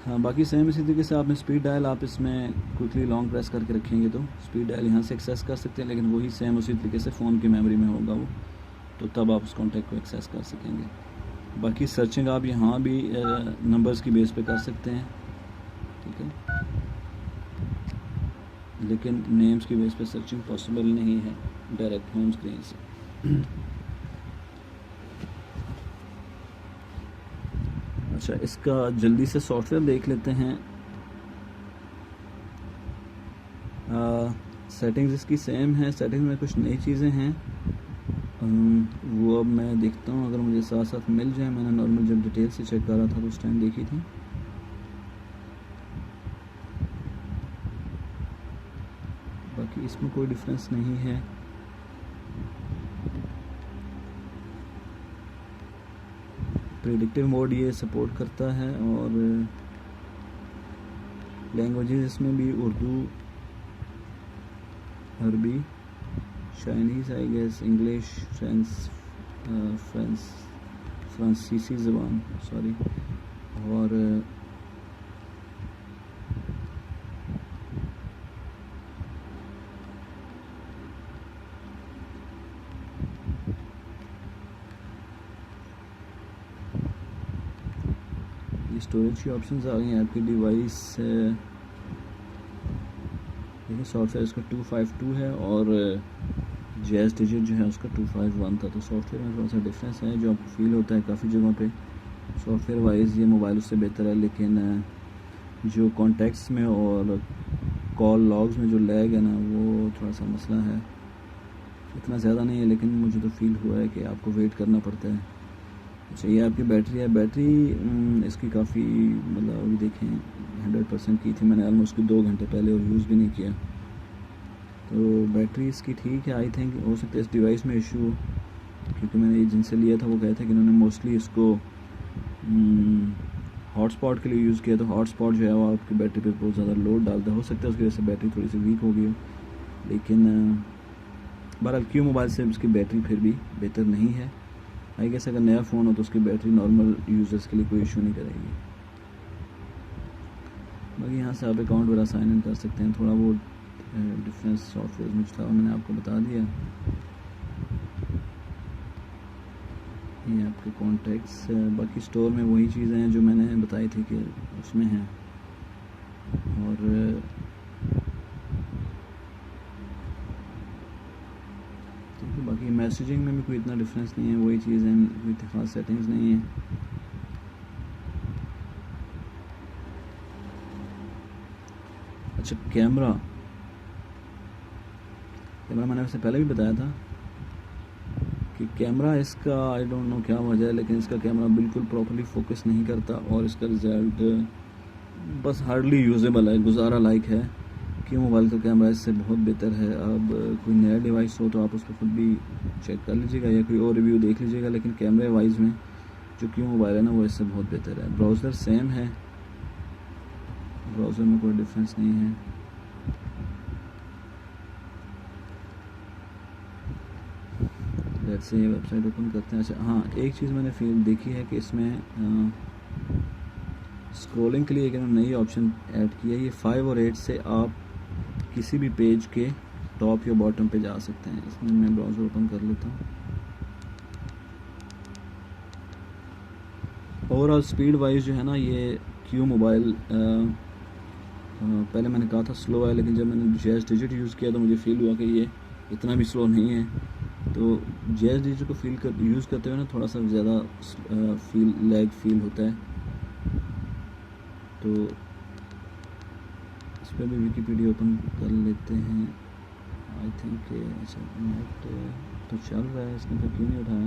हाँ बाकी सेम इसी तरीके से आपने स्पीड डायल, आप इसमें क्विकली लॉन्ग प्रेस करके रखेंगे तो स्पीड डायल यहाँ से एक्सेस कर सकते हैं, लेकिन वही सेम उसी तरीके से फ़ोन की मेमोरी में होगा वो। तो तब आप उस कॉन्टैक्ट को एक्सेस कर सकेंगे। बाकी सर्चिंग आप यहाँ भी नंबर्स की बेस पे कर सकते हैं, ठीक है, लेकिन नेम्स की बेस पे सर्चिंग पॉसिबल नहीं है डायरेक्ट होम स्क्रीन से। अच्छा, इसका जल्दी से सॉफ्टवेयर देख लेते हैं। सेटिंग्स इसकी सेम है, सेटिंग्स में कुछ नई चीज़ें हैं, वो अब मैं देखता हूँ अगर मुझे साथ साथ मिल जाए। मैंने नॉर्मल जब डिटेल से चेक कर रहा था तो उस टाइम देखी थी। बाकी इसमें कोई डिफरेंस नहीं है। प्रेडिक्टिव मोड ये सपोर्ट करता है, और लैंग्वेजेस इसमें भी उर्दू, अरबी, चाइनीज़, आई गेस, इंग्लिश, फ्रांसीसी ज़बान, सॉरी, और स्टोरेज की ऑप्शंस आ गई हैं आपकी डिवाइस। देखिए सॉफ्टवेयर इसका 252 है और जैज़ डिजिट जो है उसका 251 था, तो सॉफ्टवेयर में थोड़ा सा डिफरेंस है जो आपको फील होता है काफ़ी जगहों पे। सॉफ्टवेयर वाइज ये मोबाइल उससे बेहतर है, लेकिन जो कॉन्टेक्ट्स में और कॉल लॉग्स में जो लैग है ना, वो थोड़ा सा मसला है। इतना ज़्यादा नहीं है, लेकिन मुझे तो फील हुआ है कि आपको वेट करना पड़ता है। अच्छा, ये आपकी बैटरी है। बैटरी इसकी काफ़ी, मतलब अभी देखें 100% की थी मैंने ऑलमोस्ट 2 घंटे पहले, और यूज़ भी नहीं किया। तो बैटरी इसकी ठीक है। आई थिंक हो सकता है इस डिवाइस में इशू हो, क्योंकि मैंने जिनसे लिया था वो कहते हैं कि उन्होंने मोस्टली इसको हॉटस्पॉट के लिए यूज़ किया, तो हॉटस्पॉट जो है वो आपकी बैटरी पे बहुत ज़्यादा लोड डालता है। हो सकता है उसकी वजह से बैटरी थोड़ी सी वीक हो गई हो, लेकिन बहरहाल क्यू मोबाइल से उसकी बैटरी फिर भी बेहतर नहीं है। आई गेस अगर नया फ़ोन हो तो उसकी बैटरी नॉर्मल यूज़र्स के लिए कोई इशू नहीं करेगी। बाकी यहाँ से आप अकाउंट वगैरह साइन इन कर सकते हैं। थोड़ा बहुत डिफरेंस सॉफ्टवेयर में था, मैंने आपको बता दिया। ये आपके कॉन्टैक्ट्स, बाकी स्टोर में वही चीज़ें हैं जो मैंने बताई थी कि उसमें हैं, और बाकी मैसेजिंग में भी कोई इतना डिफरेंस नहीं है, वही चीज़ है, कोई खास सेटिंग्स नहीं है। अच्छा, कैमरा मैंने आपसे पहले भी बताया था कि कैमरा इसका आई डोंट नो क्या वजह है, लेकिन इसका कैमरा बिल्कुल प्रॉपर्ली फोकस नहीं करता, और इसका रिज़ल्ट बस हार्डली यूजेबल है, गुजारा लाइक है। क्यों मोबाइल का कैमरा इससे बहुत बेहतर है। अब कोई नया डिवाइस हो तो आप उसको खुद भी चेक कर लीजिएगा या कोई और रिव्यू देख लीजिएगा, लेकिन कैमरे वाइज में जो क्यों मोबाइल है ना, वो इससे बहुत बेहतर है। ब्राउज़र सेम है, ब्राउज़र में कोई डिफरेंस नहीं है। लेट्स से ये वेबसाइट ओपन करते हैं। अच्छा हाँ, एक चीज़ मैंने फील देखी है कि इसमें स्क्रॉलिंग के लिए एक नई ऑप्शन ऐड की है। ये 5 और 8 से आप किसी भी पेज के टॉप या बॉटम पे जा सकते हैं। इसमें मैं ब्राउज़र ओपन कर लेता हूँ। ओवरऑल स्पीड वाइज जो है ना, ये क्यू मोबाइल पहले मैंने कहा था स्लो है, लेकिन जब मैंने जैज़ डिजिट यूज़ किया तो मुझे फील हुआ कि ये इतना भी स्लो नहीं है। तो जैज़ डिजिट को यूज़ करते हुए ना थोड़ा सा ज़्यादा लैग फील होता है। तो इस पर भी विकीपीडिया ओपन कर लेते हैं। आई थिंक अच्छा नेट तो चल रहा है, इसने फिर क्यों नहीं उठाया।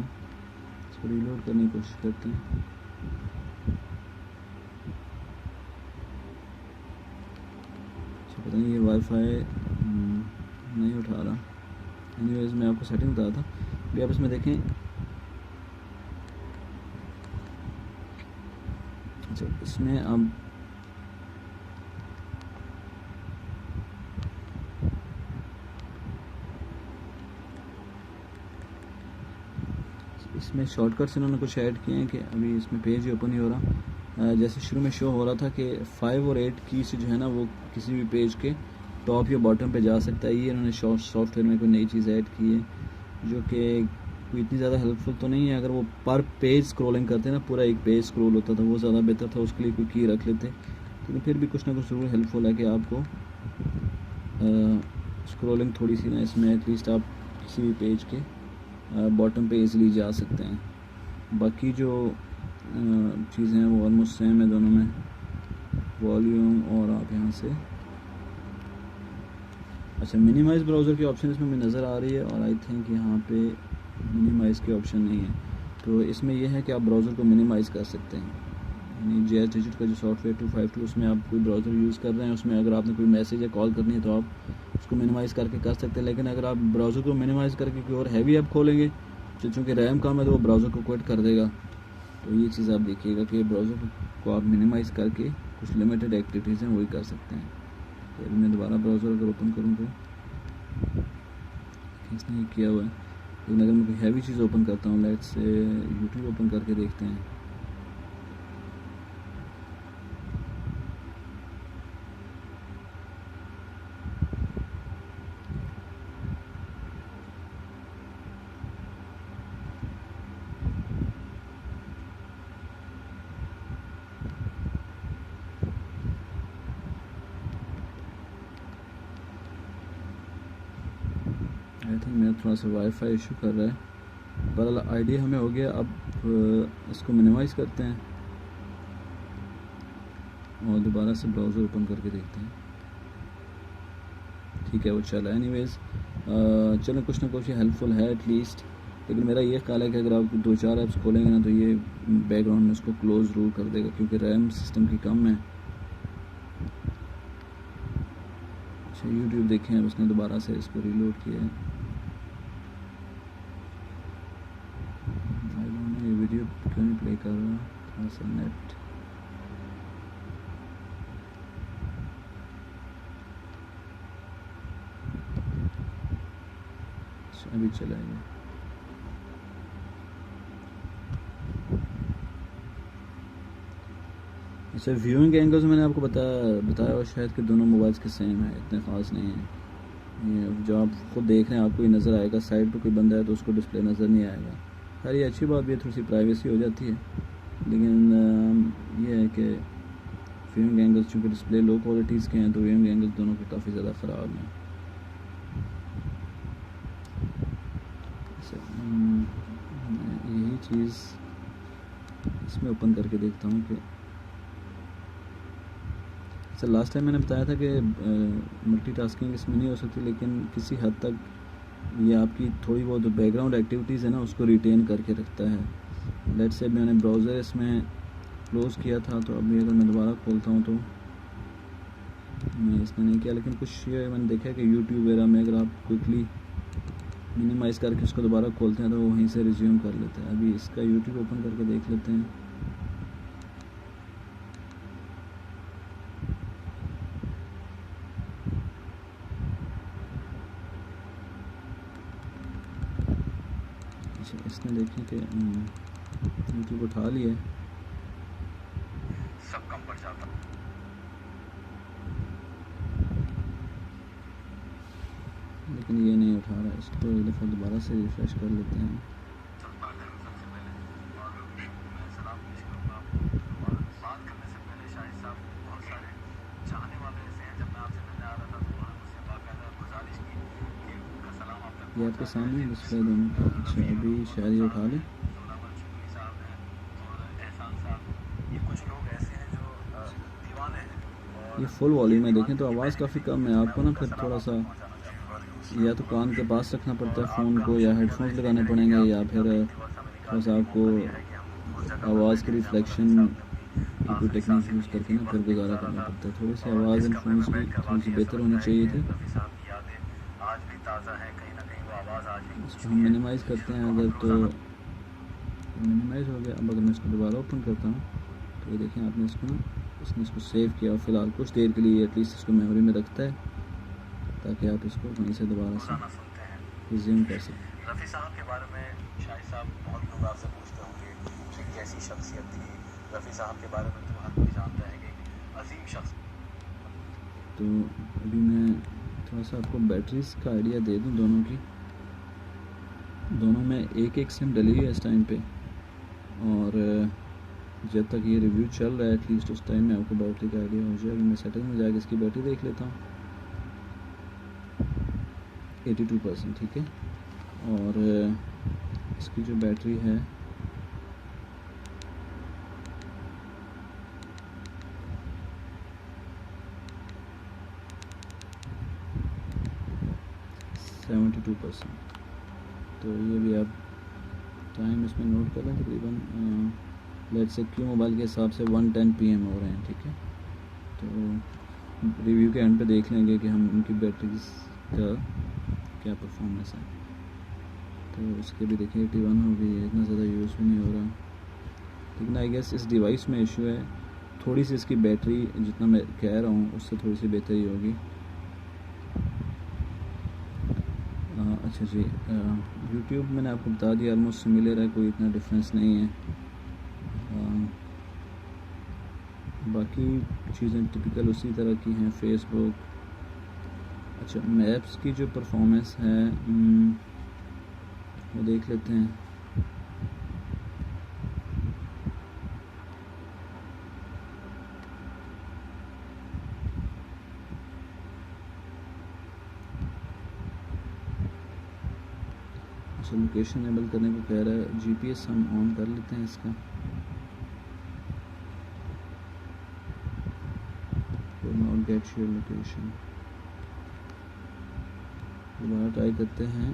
इसको रीलोड करने की कोशिश करते हैं। अच्छा, पता नहीं ये वाईफाई नहीं उठा रहा। एनीवेज मैं आपको सेटिंग बताया था। भी आप इसमें देखें। अच्छा, इसमें अब इसमें शॉर्टकट्स इन्होंने कुछ ऐड किए हैं कि अभी इसमें पेज ही ओपन नहीं हो रहा। जैसे शुरू में शो हो रहा था कि 5 और 8 की से जो है ना वो किसी भी पेज के टॉप या बॉटम पे जा सकता है। ये इन्होंने सॉफ्टवेयर में कोई नई चीज़ ऐड की है जो कि कोई इतनी ज़्यादा हेल्पफुल तो नहीं है। अगर वो पर पेज स्क्रॉलिंग करते हैं ना, पूरा एक पेज स्क्रॉल होता था, वो ज़्यादा बेहतर था, उसके लिए कोई की रख लेते। लेकिन फिर भी कुछ ना कुछ ज़रूर हेल्पफुल है कि आपको स्क्रॉलिंग थोड़ी सी ना इसमें एटलीस्ट आप किसी भी पेज के बॉटम पे इजीली जा सकते हैं। बाकी जो चीज़ें हैं वो ऑलमोस्ट सेम है दोनों में, वॉल्यूम और आप यहाँ से अच्छा मिनिमाइज़ ब्राउज़र की ऑप्शन इसमें मुझे नज़र आ रही है, और आई थिंक यहाँ पे मिनिमाइज़ के ऑप्शन नहीं है। तो इसमें यह है कि आप ब्राउज़र को मिनिमाइज़ कर सकते हैं, यानी JS डिजिट का जो सॉफ्टवेयर 252 उसमें आप कोई ब्राउज़र यूज़ कर रहे हैं, उसमें अगर आपने कोई मैसेज या कॉल करनी है तो आप उसको मिनिमाइज़ करके कर सकते हैं। लेकिन अगर आप ब्राउज़र को मिनिमाइज़ करके कोई और हैवी ऐप खोलेंगे तो चूँकि रैम कम है तो वो ब्राउज़र को क्विट कर देगा। तो ये चीज़ आप देखिएगा कि ब्राउज़र को आप मिनिमाइज़ करके कुछ लिमिटेड एक्टिविटीज़ हैं वही कर सकते हैं। तो अभी मैं दोबारा ब्राउज़र अगर ओपन करूँ तो इसने ये किया हुआ है, लेकिन अगर मैं कोई हैवी चीज़ ओपन करता हूँ, लेट्स से यूट्यूब ओपन करके देखते हैं, आई थिंक मेरा थोड़ा सा वाईफाई इशू कर रहा है। बहरहाल आइडिया हमें हो गया। अब इसको मिनिमाइज़ करते हैं और दोबारा से ब्राउज़र ओपन करके देखते हैं। ठीक है, वो चला। एनीवेज़ चलो, कुछ ना कुछ हेल्पफुल है एटलीस्ट। लेकिन मेरा ये ख्याल है कि अगर आप 2-4 ऐप्स खोलेंगे ना तो ये बैकग्राउंड में इसको क्लोज ज़रूर कर देगा, क्योंकि रैम सिस्टम की कम है। अच्छा, यूट्यूब देखें, अब उसने दोबारा से इसको रीलोड किया है। ये वीडियो क्यों नहीं प्ले कर रहा, थोड़ा सा नेट। अभी चलाएगा। अच्छा, व्यूइंग एंगल्स मैंने आपको बताया और शायद कि दोनों मोबाइल्स के सेम है, इतने ख़ास नहीं है। ये जो आप खुद देख रहे हैं आपको ये नज़र आएगा, साइड पे कोई बंदा है तो उसको डिस्प्ले नज़र नहीं आएगा। खैर, ये अच्छी बात भी है, थोड़ी सी प्राइवेसी हो जाती है। लेकिन ये है कि व्यूइंग एंगल्स चूँकि डिस्प्ले लो क्वालिटीज़ के हैं तो व्यूइंग एंगल्स दोनों के काफ़ी ज़्यादा ख़राब हैं। यही चीज़ इसमें ओपन करके देखता हूँ कि सर लास्ट टाइम मैंने बताया था कि मल्टीटास्किंग इसमें नहीं हो सकती, लेकिन किसी हद तक ये आपकी थोड़ी बहुत बैकग्राउंड एक्टिविटीज़ है ना उसको रिटेन करके रखता है। लेट्स से मैंने ब्राउज़र इसमें क्लोज़ किया था, तो अभी अगर मैं दोबारा खोलता हूँ तो मैं इसने नहीं किया। लेकिन कुछ ये मैंने देखा है कि यूट्यूब वगैरह में अगर आप क्विकली मिनिमाइज़ करके उसको दोबारा खोलते हैं तो वो वहीं से रिज्यूम कर लेते हैं। अभी इसका यूट्यूब ओपन करके देख लेते हैं। अच्छा, इसने देखें कि यूट्यूब उठा लिया है, सब कम पड़ जाता, लेकिन ये नहीं उठा रहा है। इसको एक दफ़ा दोबारा से रिफ्रेश कर लेते हैं। ये आपके सामने डिस्प्ले दोनों। अच्छा, अभी शायद ये उठा लें। ये फुल वॉल्यूम में देखें तो आवाज़ काफ़ी कम है। आपको ना फिर थोड़ा सा या तो कान के पास रखना पड़ता है फ़ोन को, या हेडफोन्स लगाने पड़ेंगे, या फिर थोड़ा सा आपको आवाज़ के रिफ्लेक्शन की कोई टेक्निक यूज़ करके ना फिर गुजारा करना पड़ता है। थोड़ी सी आवाज़ इन फ़ोन्स की थोड़ी सी बेहतर होनी चाहिए थी। इसको हम मिनिमाइज़ करते हैं अगर, तो मिनिमाइज़ हो गया। अब अगर मैं इसको दोबारा ओपन करता हूँ तो ये देखें आपने इसने इसको सेव किया और फ़िलहाल कुछ देर के लिए एटलीस्ट इसको मेमोरी में रखता है, ताकि आप इसको वहीं से दोबारा से रिज्यूम कर सकें। रफ़ी साहब के बारे में शाहिद साहब बहुत लोग आपसे पूछते होंगे कि कैसी शख्सियत थी। रफ़ी साहब के बारे में तो हर कोई जानता है कि अजीम शख्स। तो अभी मैं थोड़ा सा आपको बैटरीज़ का आइडिया दे दूं दोनों की। दोनों में एक सिम डली है इस टाइम पे, और जब तक ये रिव्यू चल रहा है एटलीस्ट उस टाइम में आपको बैटरी का आइडिया हो जाए। अभी मैं सेटिंग में जाकर इसकी बैटरी देख लेता हूँ। 82%, ठीक है। और इसकी जो बैटरी है %72। तो ये भी आप टाइम इसमें नोट कर लें, तकरीबन लेट्स से क्यू मोबाइल के हिसाब से 1:10 PM हो रहे हैं, ठीक है। तो रिव्यू के एंड पे देख लेंगे कि हम इनकी बैटरी का क्या परफॉर्मेंस है। तो उसके भी देखिए 81 हो गई है, इतना ज़्यादा यूज़ भी नहीं हो रहा, लेकिन आई गेस इस डिवाइस में इशू है। थोड़ी सी इसकी बैटरी जितना मैं कह रहा हूँ उससे थोड़ी सी बेहतर ही होगी। अच्छा जी, यूट्यूब मैंने आपको बता दिया ऑलमोस्ट सिमिलर है, कोई इतना डिफरेंस नहीं है। बाकी चीज़ें टिपिकल उसी तरह की हैं। फेसबुक, अच्छा मैप्स की जो परफॉर्मेंस है वो देख लेते हैं। अच्छा लोकेशन इनेबल करने को कह रहा है, GPS हम ऑन कर लेते हैं इसका। नॉट गेट योर लोकेशन, दोबारा ट्राई करते हैं।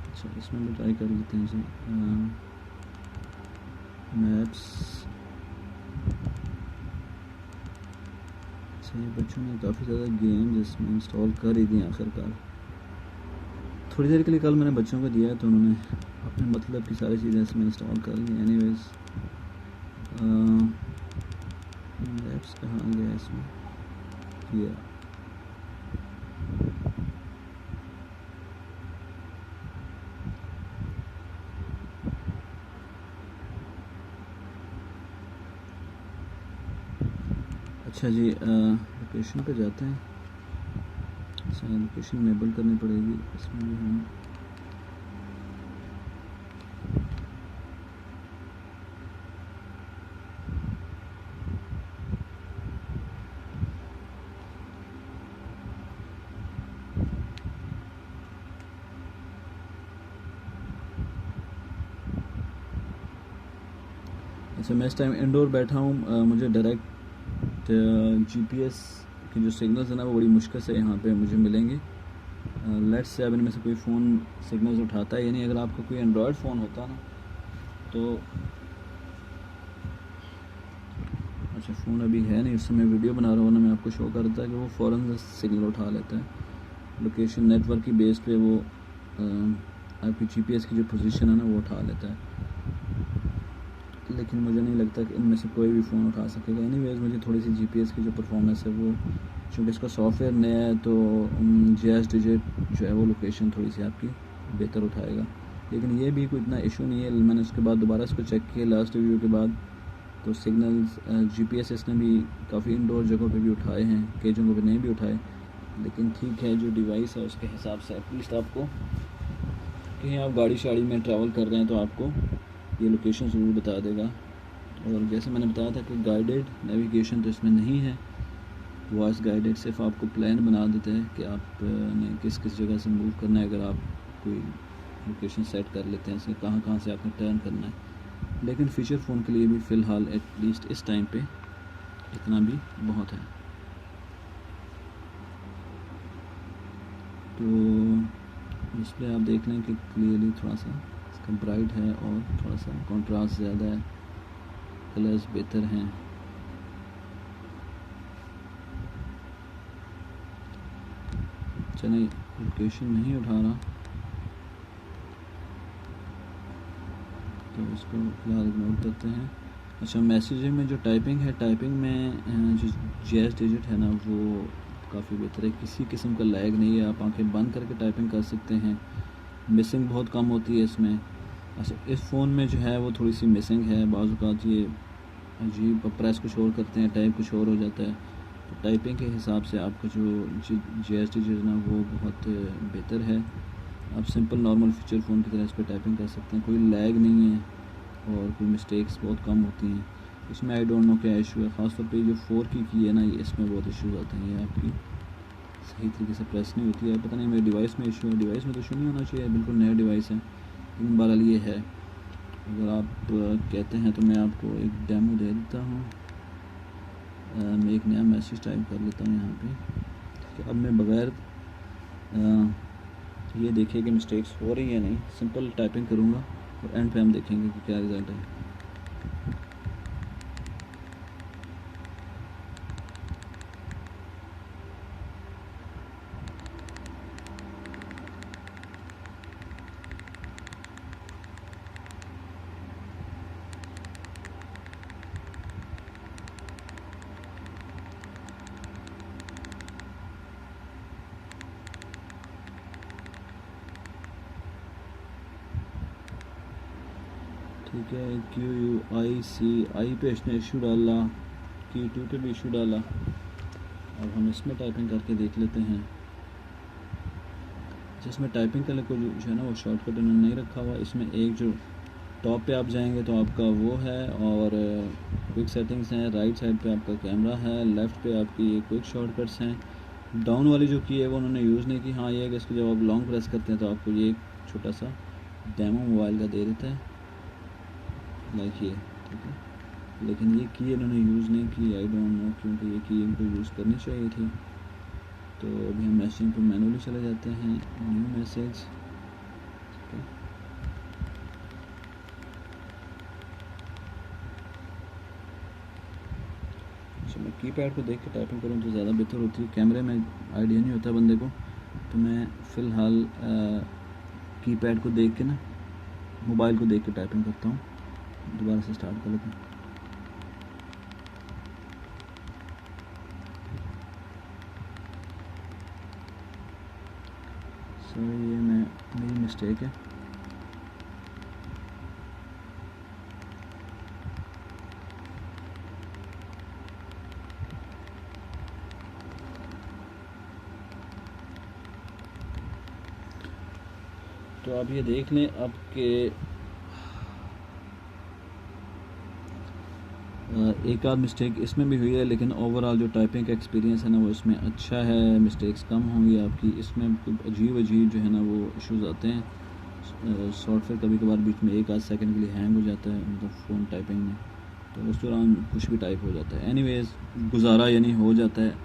अच्छा इसमें भी ट्राई कर लेते हैं जी। मैप्स, अच्छा ये बच्चों ने काफ़ी ज़्यादा गेम्स इसमें इंस्टॉल कर ही दिए आखिरकार। थोड़ी देर के लिए कल मैंने बच्चों को दिया तो उन्होंने अपने मतलब की सारी चीज़ें इसमें इंस्टॉल कर ली। एनीवेज मैप्स कहाँ गया इसमें, किया अच्छा जी, लोकेशन पे जाते हैं। अच्छा लोकेशन इनेबल करनी पड़ेगी इसमें भी हम। अच्छा मैं इस टाइम इंडोर बैठा हूँ, मुझे डायरेक्ट GPS के जो सिग्नल्स हैं ना वो बड़ी मुश्किल से यहाँ पे मुझे मिलेंगे। लेट्स से अब इनमें से कोई फ़ोन सिग्नल्स उठाता है, यानी अगर आपका कोई एंड्रॉयड फ़ोन होता ना तो, अच्छा फ़ोन अभी है नहीं, उस समय वीडियो बना रहा हूँ ना, मैं आपको शो करता है कि वो फ़ौरन से सिग्नल उठा लेता है। लोकेशन नेटवर्क की बेस पे वो आपकी GPS की जो पोजीशन है ना वो उठा लेता है, लेकिन मुझे नहीं लगता कि इनमें से कोई भी फ़ोन उठा सकेगा। एनीवेज मुझे थोड़ी सी GPS की जो परफॉर्मेंस है वो, चूँकि इसका सॉफ्टवेयर नया है तो JS डिजिट जो है वो लोकेशन थोड़ी सी आपकी बेहतर उठाएगा, लेकिन ये भी कोई इतना इशू नहीं है। मैंने उसके बाद दोबारा इसको चेक किया लास्ट रिव्यू के बाद, तो सिग्नल्स GPS इसने भी काफ़ी इंडोर जगहों पे भी उठाए हैं, कई जगहों पे नहीं भी उठाए, लेकिन ठीक है जो डिवाइस है उसके हिसाब से एटलीस्ट आपको कहीं आप गाड़ी शाड़ी में ट्रैवल कर रहे हैं तो आपको ये लोकेशन ज़रूर बता देगा। और जैसे मैंने बताया था कि गाइडेड नेविगेशन तो इसमें नहीं है, वॉइस गाइडेड सिर्फ आपको प्लान बना देते हैं कि आपने किस किस जगह से मूव करना है, अगर आप कोई लोकेशन सेट कर लेते हैं इसमें कहाँ कहाँ से आपने टर्न करना है। लेकिन फीचर फ़ोन के लिए भी फ़िलहाल एटलीस्ट इस टाइम पे इतना भी बहुत है। तो डिस्प्ले आप देख लें कि क्लियरली थोड़ा सा इसका ब्राइट है और थोड़ा सा कंट्रास्ट ज़्यादा है, कलर्स बेहतर हैं। चलिए लोकेशन नहीं उठा रहा तो इसको फिलहाल इग्नोर करते हैं। अच्छा मैसेजिंग में जो टाइपिंग है, टाइपिंग में जो JS डिजिट है ना वो काफ़ी बेहतर है, किसी किस्म का लैग नहीं है, आप आंखें बंद करके टाइपिंग कर सकते हैं, मिसिंग बहुत कम होती है इसमें। अच्छा इस फ़ोन में जो है वो थोड़ी सी मिसिंग है, बाज़ औक़ात ये अजीब प्रेस कुछ और करते हैं टाइप कुछ और हो जाता है, तो टाइपिंग के हिसाब से आपका जो GST जो है ना वो बहुत बेहतर है। आप सिंपल नॉर्मल फीचर फ़ोन की तरह इस पर टाइपिंग कर सकते हैं, कोई लैग नहीं है और कोई मिस्टेक्स बहुत कम होती हैं इसमें। आई डोंट नो क्या इशू है, ख़ासतौर पे जो 4 की है ना, ये इसमें बहुत इशूज़ आते हैं। ये आपकी सही तरीके से प्रेस नहीं होती है, पता नहीं मेरे डिवाइस में इशू है। डिवाइस में तो इशू नहीं होना चाहिए, बिल्कुल नया डिवाइस है, लेकिन बहरहाल ये है। अगर आप कहते हैं तो मैं आपको एक डेमो दे देता हूँ। मैं एक नया मैसेज टाइप कर लेता हूँ यहाँ पे कि अब मैं बग़ैर ये देखिए कि मिस्टेक्स हो रही है नहीं, सिंपल टाइपिंग करूँगा और एंड पे हम देखेंगे कि क्या रिज़ल्ट है। ठीक है, QUICI पे इसने इशू डाला, Q2 पे भी इशू डाला। अब हम इसमें टाइपिंग करके देख लेते हैं। जिसमें टाइपिंग का जो है ना वो शॉर्टकट उन्होंने नहीं रखा हुआ। इसमें एक जो टॉप पे आप जाएंगे तो आपका वो है, और क्विक सेटिंग्स हैं। राइट साइड पे आपका कैमरा है, लेफ़्ट पे आपकी ये क्विक शॉर्टकट्स हैं। डाउन वाली जो की है वो उन्होंने यूज़ नहीं की। हाँ, ये है कि इसको जब आप लॉन्ग प्रेस करते हैं तो आपको ये एक छोटा सा डेमो मोबाइल का दे देता है, लाइक ये, ठीक है। लेकिन ये की इन्होंने यूज़ नहीं की, आई डोंट नो, क्योंकि ये की इनको यूज़ करनी चाहिए थी। तो अभी हम मैसेजिंग पे मैनुअली चले जाते हैं, न्यू मैसेज, ठीक है। मैं कीपैड को देख के टाइपिंग करूँ तो ज़्यादा बेहतर होती है। कैमरे में आइडिया नहीं होता बंदे को, तो मैं फ़िलहाल कीपैड को देख के ना, मोबाइल को देख के टाइपिंग करता हूँ। दोबारा से स्टार्ट कर लेते हैं। सॉरी, ये मेरी मिस्टेक है। तो आप ये देख लें आपके एक आध मिस्टेक इसमें भी हुई है, लेकिन ओवरऑल जो टाइपिंग का एक्सपीरियंस है ना वो इसमें अच्छा है। मिस्टेक्स कम होंगी आपकी। इसमें कुछ अजीब जो है ना वो इश्यूज़ आते हैं। सॉफ्टवेयर कभी कभार बीच में एक आध सेकंड के लिए हैंग हो जाता है, मतलब फ़ोन टाइपिंग में, तो उस दौरान कुछ भी टाइप हो जाता है। एनीवेज़, गुजारा यानी हो जाता है।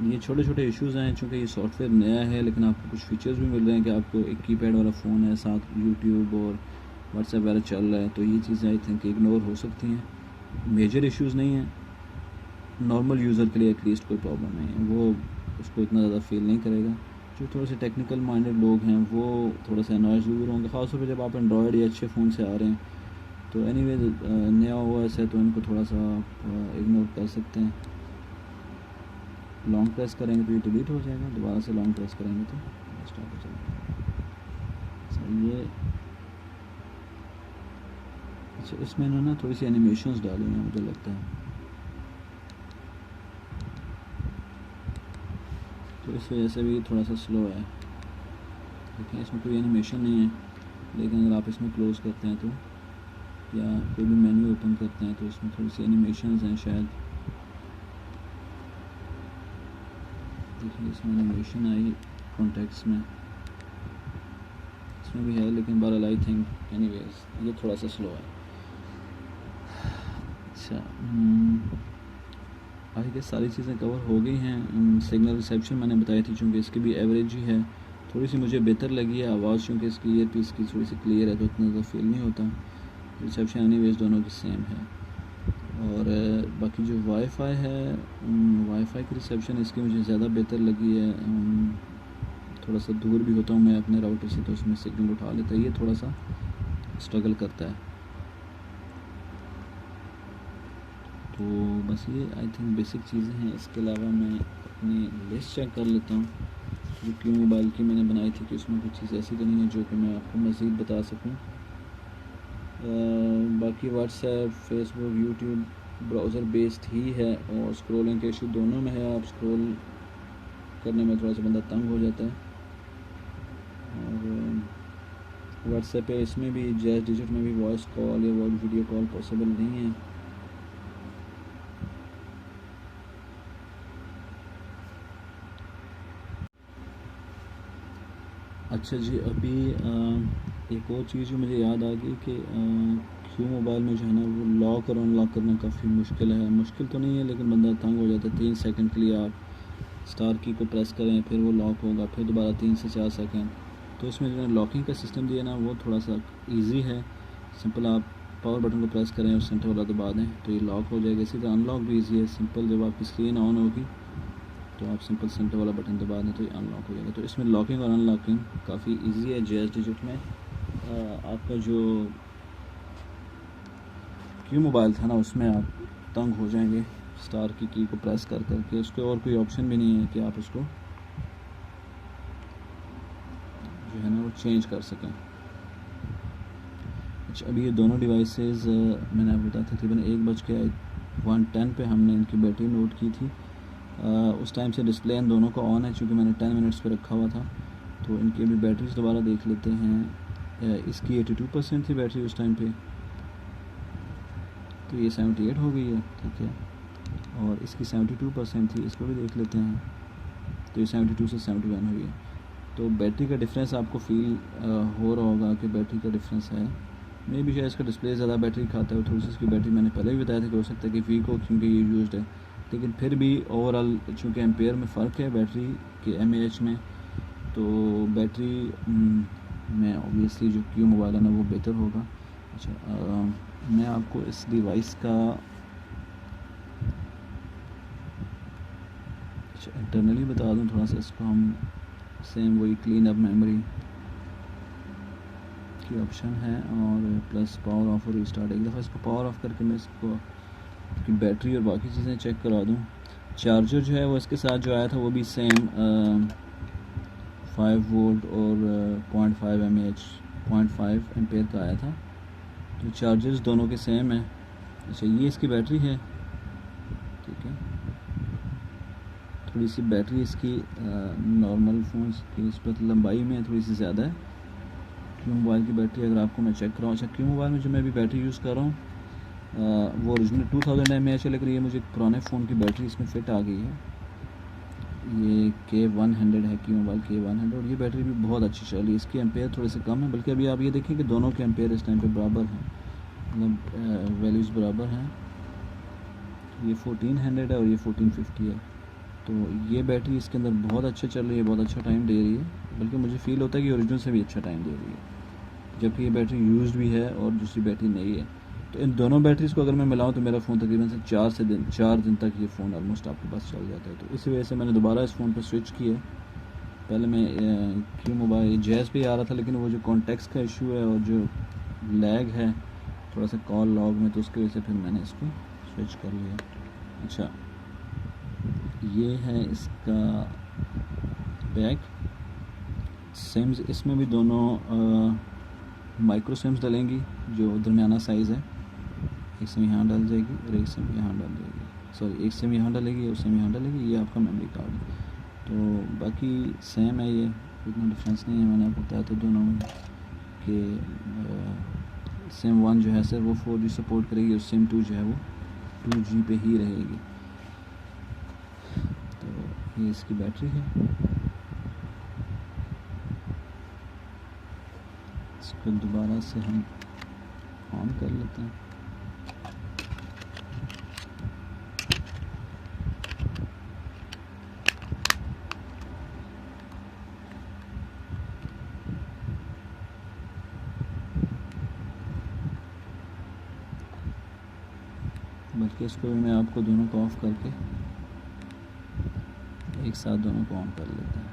ये छोटे छोटे इश्यूज़ हैं, चूँकि ये सॉफ्टवेयर नया है, लेकिन आपको कुछ फ़ीचर्स भी मिल रहे हैं कि आपको एक कीपैड वाला फ़ोन है, साथ यूट्यूब और व्हाट्सएप वगैरह चल रहा है, तो ये चीज़ें आई थिंक इग्नोर हो सकती हैं। मेजर इश्यूज़ नहीं हैं, नॉर्मल यूज़र के लिए एटलीस्ट कोई प्रॉब्लम नहीं है, वो उसको इतना ज़्यादा फील नहीं करेगा। जो थोड़े से टेक्निकल माइंडेड लोग हैं वो थोड़ा सा अनॉय ज़रूर होंगे, ख़ासतौर पर जब आप एंड्रॉयड या अच्छे फ़ोन से आ रहे हैं। तो एनीवेज, नया OS है तो इनको थोड़ा सा इग्नोर कर सकते हैं। लॉन्ग प्रेस करेंगे तो ये डिलीट हो जाएगा, दोबारा से लॉन्ग प्रेस करेंगे तो स्टार्ट हो जाएगा। सही है। अच्छा, इसमें इन्होंने थोड़ी सी एनिमेशंस डाली हैं मुझे लगता है, तो इस वजह से भी थोड़ा सा स्लो है। देखिए, इसमें कोई एनिमेशन नहीं है, लेकिन अगर आप इसमें क्लोज़ करते हैं तो, या कोई भी मेन्यू ओपन करते हैं तो इसमें थोड़ी सी एनिमेशंस हैं शायद। देखिए, इसमें एनिमेशन आई कॉन्टेक्ट्स में, इसमें भी है, लेकिन बहरहाल आई थिंक एनीवेज ये थोड़ा सा स्लो है। अच्छा, आई गेस सारी चीज़ें कवर हो गई हैं। सिग्नल रिसेप्शन मैंने बताई थी, चूँकि इसकी भी एवरेज ही है, थोड़ी सी मुझे बेहतर लगी है आवाज़, चूँकि इसकी ईयरपीस की थोड़ी सी क्लियर है तो इतना ज़्यादा फील नहीं होता। रिसेप्शन एनीवेज दोनों की सेम है। और बाकी जो वाईफाई है, वाईफाई की रिसेप्शन इसकी मुझे ज़्यादा बेहतर लगी है। थोड़ा सा दूर भी होता हूँ मैं अपने राउटर से तो उसमें सिग्नल उठा लेता है, ये थोड़ा सा स्ट्रगल करता है। तो बस ये आई थिंक बेसिक चीज़ें हैं। इसके अलावा मैं अपनी लिस्ट चेक कर लेता हूँ जो क्यू मोबाइल की मैंने बनाई थी कि उसमें कुछ चीज़ ऐसी तो नहीं है जो कि मैं आपको मज़ीद बता सकूँ। बाकी WhatsApp, Facebook, YouTube browser based ही है और स्क्रॉलिंग के इशू दोनों में है। आप स्क्रॉल करने में थोड़ा सा बंदा तंग हो जाता है। और व्हाट्सएप पे इसमें भी जैज़ डिजिट में भी वॉइस कॉल या वीडियो कॉल पॉसिबल नहीं है। अच्छा जी, अभी एक और चीज़ जो मुझे याद आ गई कि क्यू मोबाइल में जो है ना वो लॉक और अनलॉक करना काफ़ी मुश्किल है। मुश्किल तो नहीं है लेकिन बंदा तंग हो जाता है। 3 सेकंड के लिए आप स्टार की को प्रेस करें, फिर वो लॉक होगा, फिर दोबारा 3 से 4 सेकंड। तो इसमें जो है लॉकिंग का सिस्टम दिया ना वो थोड़ा सा ईजी है। सिंपल आप पावर बटन को प्रेस करें और सेंटर वाला दबा दें तो ये लॉक हो जाएगा। इसी तरह अनलॉक भी ईजी है। सिंपल जब आपकी स्क्रीन ऑन होगी तो आप सिंपल सेंटर वाला बटन दबा दें तो ये अनलॉक हो जाएगा। तो इसमें लॉकिंग और अनलॉकिंग काफ़ी इजी है। जैज़ डिजिट में आपका जो क्यू मोबाइल था ना उसमें आप तंग हो जाएंगे स्टार की को प्रेस कर करके। उसके और कोई ऑप्शन भी नहीं है कि आप उसको जो है ना वो चेंज कर सकें। अच्छा, अभी ये दोनों डिवाइसेस मैंने आपको बताया तकरीबन 1:110 पे हमने इनकी बैटरी नोट की थी। उस टाइम से डिस्प्ले इन दोनों का ऑन है चूँकि मैंने 10 मिनट्स पे रखा हुआ था। तो इनकी अभी बैटरीज दोबारा देख लेते हैं। इसकी 82% थी बैटरी उस टाइम पे, तो ये 78 हो गई है, ठीक है। और इसकी 72% थी, इसको भी देख लेते हैं, तो ये 72 से 71 हुई है। तो बैटरी का डिफरेंस आपको फील हो रहा होगा कि बैटरी का डिफरेंस है। मे भी शायद इसका डिस्प्ले ज़्यादा बैटरी खाता है, थोड़ी सी इसकी बैटरी मैंने पहले भी बताया था कि हो सकता है कि वीक हो क्योंकि ये यूज्ड है। लेकिन फिर भी ओवरऑल चूँकि एम्पेयर में फ़र्क है बैटरी के mAh में, तो बैटरी में ऑब्वियसली जो क्यू मोबाइल है ना वो बेहतर होगा। अच्छा, मैं आपको इस डिवाइस का इंटरनली बता दूं थोड़ा सा। इसको हम सेम वही क्लीन अप मेमोरी की ऑप्शन है और प्लस पावर ऑफ और रिस्टार्ट। एक दफ़ा इसको पावर ऑफ करके मैं इसको की बैटरी और बाकी चीज़ें चेक करा दूं। चार्जर जो है वो इसके साथ जो आया था वो भी सेम 5 वोल्ट और 0.5 एम्पेयर का आया था। तो चार्जर्स दोनों के सेम है। अच्छा, ये इसकी बैटरी है, ठीक है। थोड़ी सी बैटरी इसकी नॉर्मल फ़ोन की निस्बत लंबाई में थोड़ी सी ज़्यादा है। क्यू मोबाइल की बैटरी अगर आपको मैं चेक कराऊँ, अच्छा क्यू मोबाइल में जो मैं अभी बैटरी यूज़ कर रहा हूँ वो ओरिजिनल 2000 mAh है, लेकिन ये मुझे पुराने फ़ोन की बैटरी इसमें फ़िट आ गई है। ये K100 है, क्यू मोबाइल K100, और ये बैटरी भी बहुत अच्छी चल रही है। इसके एम्पेयर थोड़े से कम है, बल्कि अभी आप ये देखें कि दोनों के एम्पेयर इस टाइम पे बराबर हैं, मतलब वैल्यूज़ बराबर हैं। ये 1400 है और ये 1450 है। तो ये बैटरी इसके अंदर बहुत अच्छा चल रही है, बहुत अच्छा टाइम दे रही है, बल्कि मुझे फ़ील होता है कि ओरिजिनल से भी अच्छा टाइम दे रही है, जबकि ये बैटरी यूज्ड भी है और दूसरी बैटरी नहीं है। तो इन दोनों बैटरीज़ को अगर मैं मिलाऊं तो मेरा फ़ोन तकरीबन से 4 दिन तक ये फ़ोन ऑलमोस्ट आपके पास चल जाता है। तो इसी वजह से मैंने दोबारा इस फ़ोन पर स्विच किया। पहले मैं क्यू मोबाइल जैज़ पे आ रहा था, लेकिन वो जो कॉन्टेक्स्ट का इशू है और जो लैग है थोड़ा सा कॉल लॉग में, तो उसकी वजह से फिर मैंने इसको स्विच कर लिया। अच्छा, ये है इसका बैक। सिम्स इसमें भी दोनों माइक्रो सिम्स डलेंगी जो दरमियाना साइज़ है। एक सिम यहाँ डाल जाएगी और एक सिम यहाँ डाल जाएगी, सॉरी एक सिम यहाँ डलेगी और सिम यहाँ डलेगी। ये आपका मेमोरी कार्ड है। तो बाकी सेम है, ये इतना डिफरेंस नहीं है। मैंने आपको बताया था दोनों में कि सिम 1 जो है सर वो 4G सपोर्ट करेगी और सिम 2 जो है वो 2G पे ही रहेगी। तो ये इसकी बैटरी है। इसको दोबारा से हम ऑन कर लेते हैं। बल्कि इसको भी मैं आपको दोनों को ऑफ़ करके एक साथ दोनों को ऑन कर लेते हैं।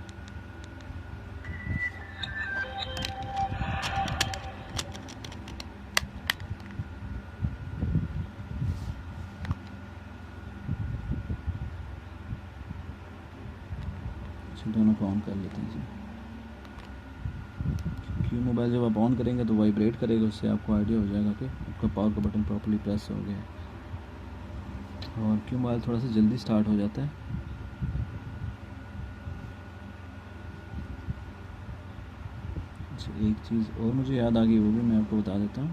दोनों को ऑन कर लेते हैं जी। क्यू मोबाइल जब आप ऑन करेंगे तो वाइब्रेट करेगा, उससे आपको आइडिया हो जाएगा कि आपका पावर का बटन प्रॉपर्ली प्रेस हो गया है। और क्यों मोबाइल थोड़ा सा जल्दी स्टार्ट हो जाता है। अच्छा, एक चीज़ और मुझे याद आ गई, वो भी मैं आपको बता देता हूँ।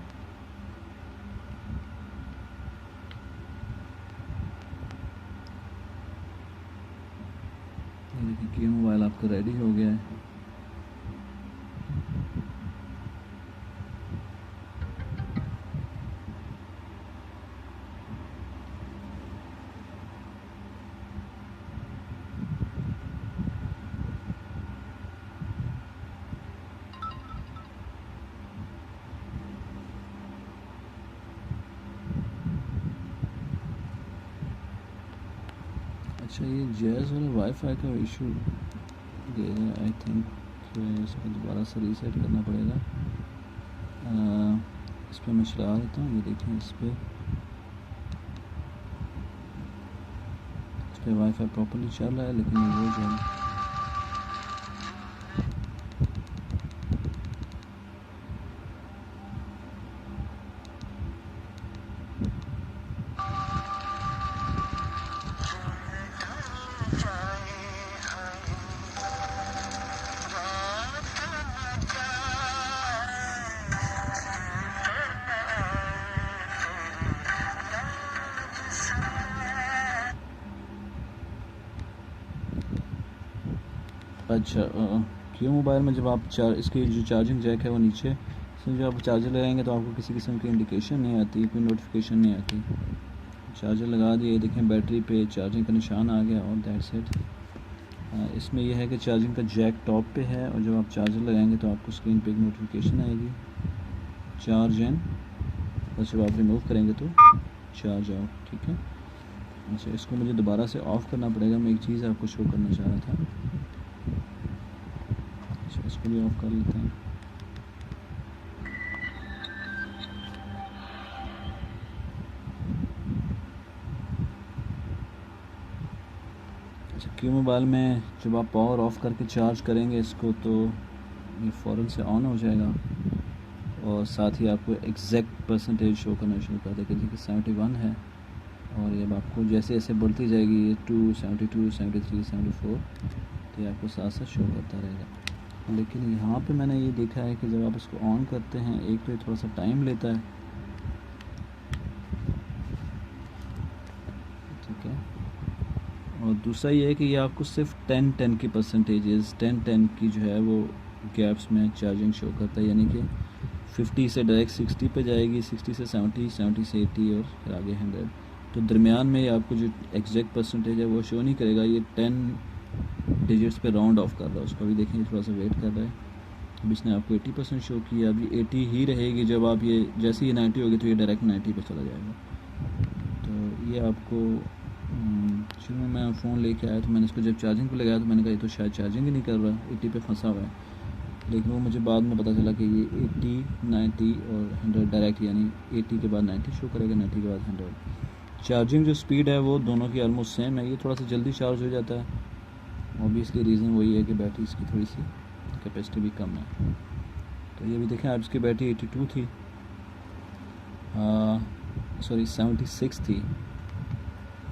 ये देखिए क्यों मोबाइल आपका रेडी हो गया है। अच्छा, ये जैज़ वाला वाईफाई का इशू दे रहा है। आई थिंक इसको दोबारा से रीसेट करना पड़ेगा। इस पर मैं चला देता हूँ। ये देखें, इस पर वाईफाई प्रॉपर्ली चल रहा है, लेकिन वो जो है अच्छा, क्यों मोबाइल में जब आप इसकी जो चार्जिंग जैक है वो नीचे, इसमें जब आप चार्जर लगाएंगे तो आपको किसी किस्म की इंडिकेशन नहीं आती, कोई नोटिफिकेशन नहीं आती। चार्जर लगा दिए, देखें बैटरी पे चार्जिंग का निशान आ गया और दैट्स इट। इसमें यह है कि चार्जिंग का जैक टॉप पे है और जब आप चार्जर लगाएंगे तो आपको स्क्रीन पे एक नोटिफिकेशन आएगी, चार्ज इन। बस जब आप रिमूव करेंगे तो चार्ज आउट। ठीक है। अच्छा, इसको मुझे दोबारा से ऑफ़ करना पड़ेगा। मैं एक चीज़ आपको शो करना चाह रहा था। अच्छा, इसको भी ऑफ़ कर लेते हैं। अच्छा, क्यों मोबाइल में जब आप पावर ऑफ़ करके चार्ज करेंगे इसको तो ये फ़ौरन से ऑन हो जाएगा और साथ ही आपको एग्जैक्ट परसेंटेज शो करना शुरू कर देगा। जैसे कि 71 है और ये अब आपको जैसे जैसे बढ़ती जाएगी, ये 2, 72, 73, 74, तो ये आपको साथ साथ शो करता रहेगा। लेकिन यहाँ पे मैंने ये देखा है कि जब आप इसको ऑन करते हैं, एक तो ये थोड़ा सा टाइम लेता है, ठीक है, और दूसरा ये है कि ये आपको सिर्फ 10-10 की परसेंटेजेस 10-10 की जो है वो गैप्स में चार्जिंग शो करता है। यानी कि 50 से डायरेक्ट 60 पे जाएगी, 60 से 70, 70 से 80 और फिर आगे 100। तो दरमियान में आपको जो एग्जैक्ट परसेंटेज है वो शो नहीं करेगा, ये 10 डिजिट्स पे राउंड ऑफ कर रहा है। उसको भी देखेंगे, थोड़ा सा वेट कर रहा है। अब इसने आपको 80% शो किया, अब ये 80 ही रहेगी। जब आप ये जैसे ही 90 होगी तो ये डायरेक्ट 90 पे चला जाएगा। तो ये आपको शुरू में मैं फ़ोन लेके आया तो मैंने इसको जब चार्जिंग पे लगाया तो मैंने कहा ये तो शायद चार्जिंग ही नहीं कर रहा, 80 पे फंसा हुआ है। लेकिन वो मुझे बाद में पता चला कि ये 80, 90 और 100 डायरेक्ट, यानी 80 के बाद 90 शो करेगा, 90 के बाद 100। चार्जिंग जो स्पीड है वो दोनों की ऑलमोस्ट सेम है। ये थोड़ा सा जल्दी चार्ज हो जाता है, ऑब्वियसली रीज़न वही है कि बैटरी इसकी थोड़ी सी कैपेसिटी भी कम है। तो ये भी देखें, आज इसकी बैटरी 82 थी, सॉरी 76 थी,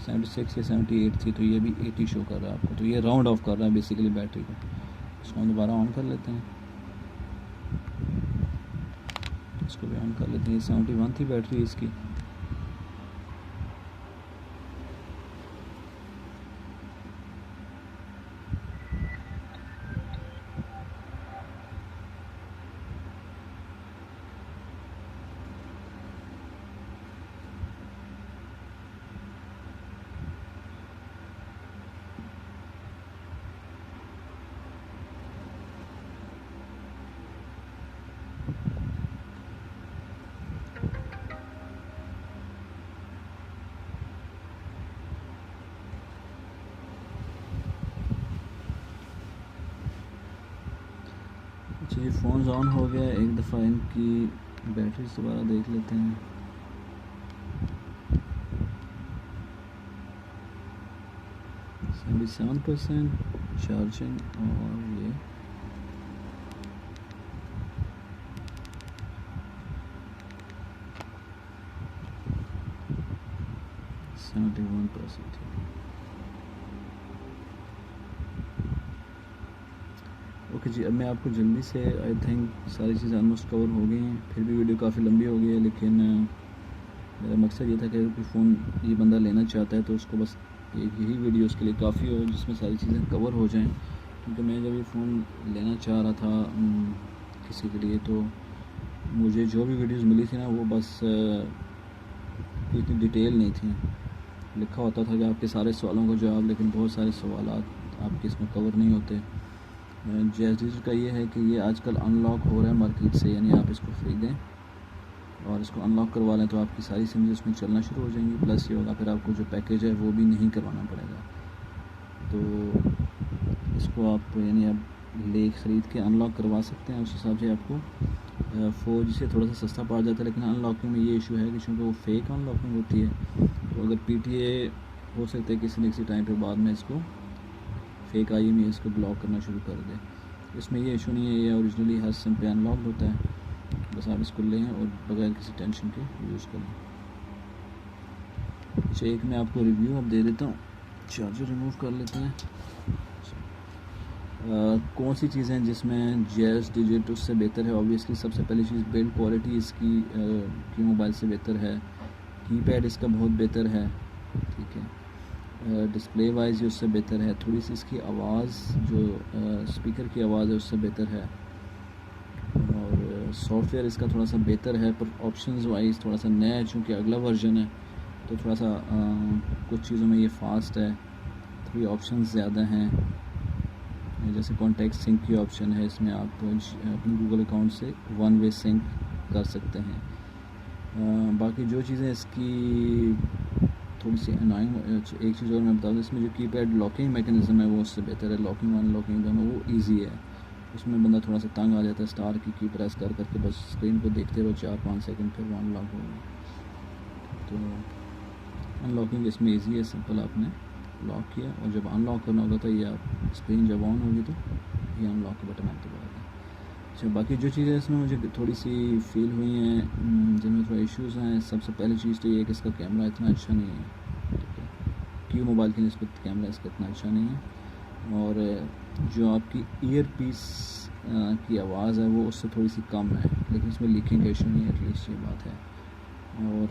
76 या 78 थी, तो ये भी 80 शो कर रहा है आपको। तो ये राउंड ऑफ कर रहा है बेसिकली बैटरी को। इसको हम दोबारा ऑन कर लेते हैं, इसको भी ऑन कर लेते हैं। 71 थी बैटरी इसकी। अच्छा, ये फ़ोन ऑन हो गया। एक दफ़ा इनकी बैटरी दोबारा देख लेते हैं। अभी 7% चार्जिंग और ये 71 प्रोसीड। ओके जी, अब मैं आपको जल्दी से आई थिंक सारी चीज़ें ऑलमोस्ट कवर हो गई हैं। फिर भी वीडियो काफ़ी लंबी हो गई है, लेकिन मेरा मकसद ये था कि कोई फ़ोन ये बंदा लेना चाहता है तो उसको बस यही वीडियो उसके लिए काफ़ी हो, जिसमें सारी चीज़ें कवर हो जाएं। क्योंकि मैं जब ये फ़ोन लेना चाह रहा था किसी के लिए, तो मुझे जो भी वीडियोस मिली थी ना, वो बस इतनी डिटेल नहीं थी। लिखा होता था कि आपके सारे सवालों का जवाब, लेकिन बहुत सारे सवाल आपके इसमें कवर नहीं होते। जैज़ डिजिटल का ये है कि ये आजकल अनलॉक हो रहा है मार्केट से, यानी आप इसको ख़रीदें और इसको अनलॉक करवा लें तो आपकी सारी सिम्स इसमें चलना शुरू हो जाएंगी। प्लस ये होगा फिर आपको जो पैकेज है वो भी नहीं करवाना पड़ेगा। तो इसको आप यानी आप ख़रीद के अनलॉक करवा सकते हैं। उस हिसाब से आपको 4G से थोड़ा सा सस्ता पड़ जाता है। लेकिन अनलॉकिंग में ये इशू है कि चूँकि वो फेक अनलॉकिंग होती है, तो अगर PTA हो सकता है किसी न किसी टाइम पर बाद में इसको फेक आई में इसको ब्लॉक करना शुरू कर दे। इसमें ये इशू नहीं है, ये ओरिजिनली हर सिम पे अनलॉक्ड होता है। बस आप इसको लें और बगैर किसी टेंशन के यूज़ करें। अच्छा, एक मैं आपको रिव्यू अब दे देता हूँ। चार्जर रिमूव कर लेते हैं। कौन सी चीज़ें हैं जिसमें जैज़ डिजिटल उससे बेहतर है? ऑब्वियसली सबसे पहली चीज़ बिल्ड क्वालिटी इसकी की मोबाइल से बेहतर है। कीपैड इसका बहुत बेहतर है, ठीक है। डिस्प्ले वाइज उससे बेहतर है। थोड़ी सी इसकी आवाज़ जो स्पीकर की आवाज़ है उससे बेहतर है। और सॉफ्टवेयर इसका थोड़ा सा बेहतर है, पर ऑप्शंस वाइज थोड़ा सा नया है, चूँकि अगला वर्जन है तो थोड़ा सा कुछ चीज़ों में ये फास्ट है, थोड़ी ऑप्शंस ज़्यादा हैं। जैसे कॉन्टैक्ट सिंक की ऑप्शन है, इसमें आप अपने गूगल अकाउंट से 1 वे सिंक कर सकते हैं। बाकी जो चीज़ें इसकी थोड़ी सी अनोइंग, एक चीज़ और मैं बता दूँ, इसमें जो कीपैड लॉकिंग मैकेनिज़्म है वो उससे बेहतर है। लॉकिंग अनलॉकिंग दोनों वो ईजी है। उसमें बंदा थोड़ा सा तंग आ जाता है, स्टार की प्रेस कर करके बस स्क्रीन को देखते रहो 4-5 सेकंड, फिर वो अनलॉक होगा। तो अनलॉकिंग इसमें ईजी है, सिंपल आपने लॉक किया और जब अनलॉक करना होगा तो ये आप स्क्रीन जब ऑन होगी तो ये अनलॉक का बटन आप दबाएंगे। अच्छा, बाकी जो चीज़ें इसमें मुझे थोड़ी सी फील हुई हैं, जिनमें थोड़ा इश्यूज़ हैं, सबसे पहली चीज़ तो ये है कि इसका कैमरा इतना अच्छा नहीं है, ठीक है। क्यू मोबाइल की निस्बत कैमरा इसका इतना अच्छा नहीं है। और जो आपकी ईयर पीस की आवाज़ है वो उससे थोड़ी सी कम है, लेकिन इसमें लीकिंग का इशू नहीं है, एटलीस्ट ये बात है। और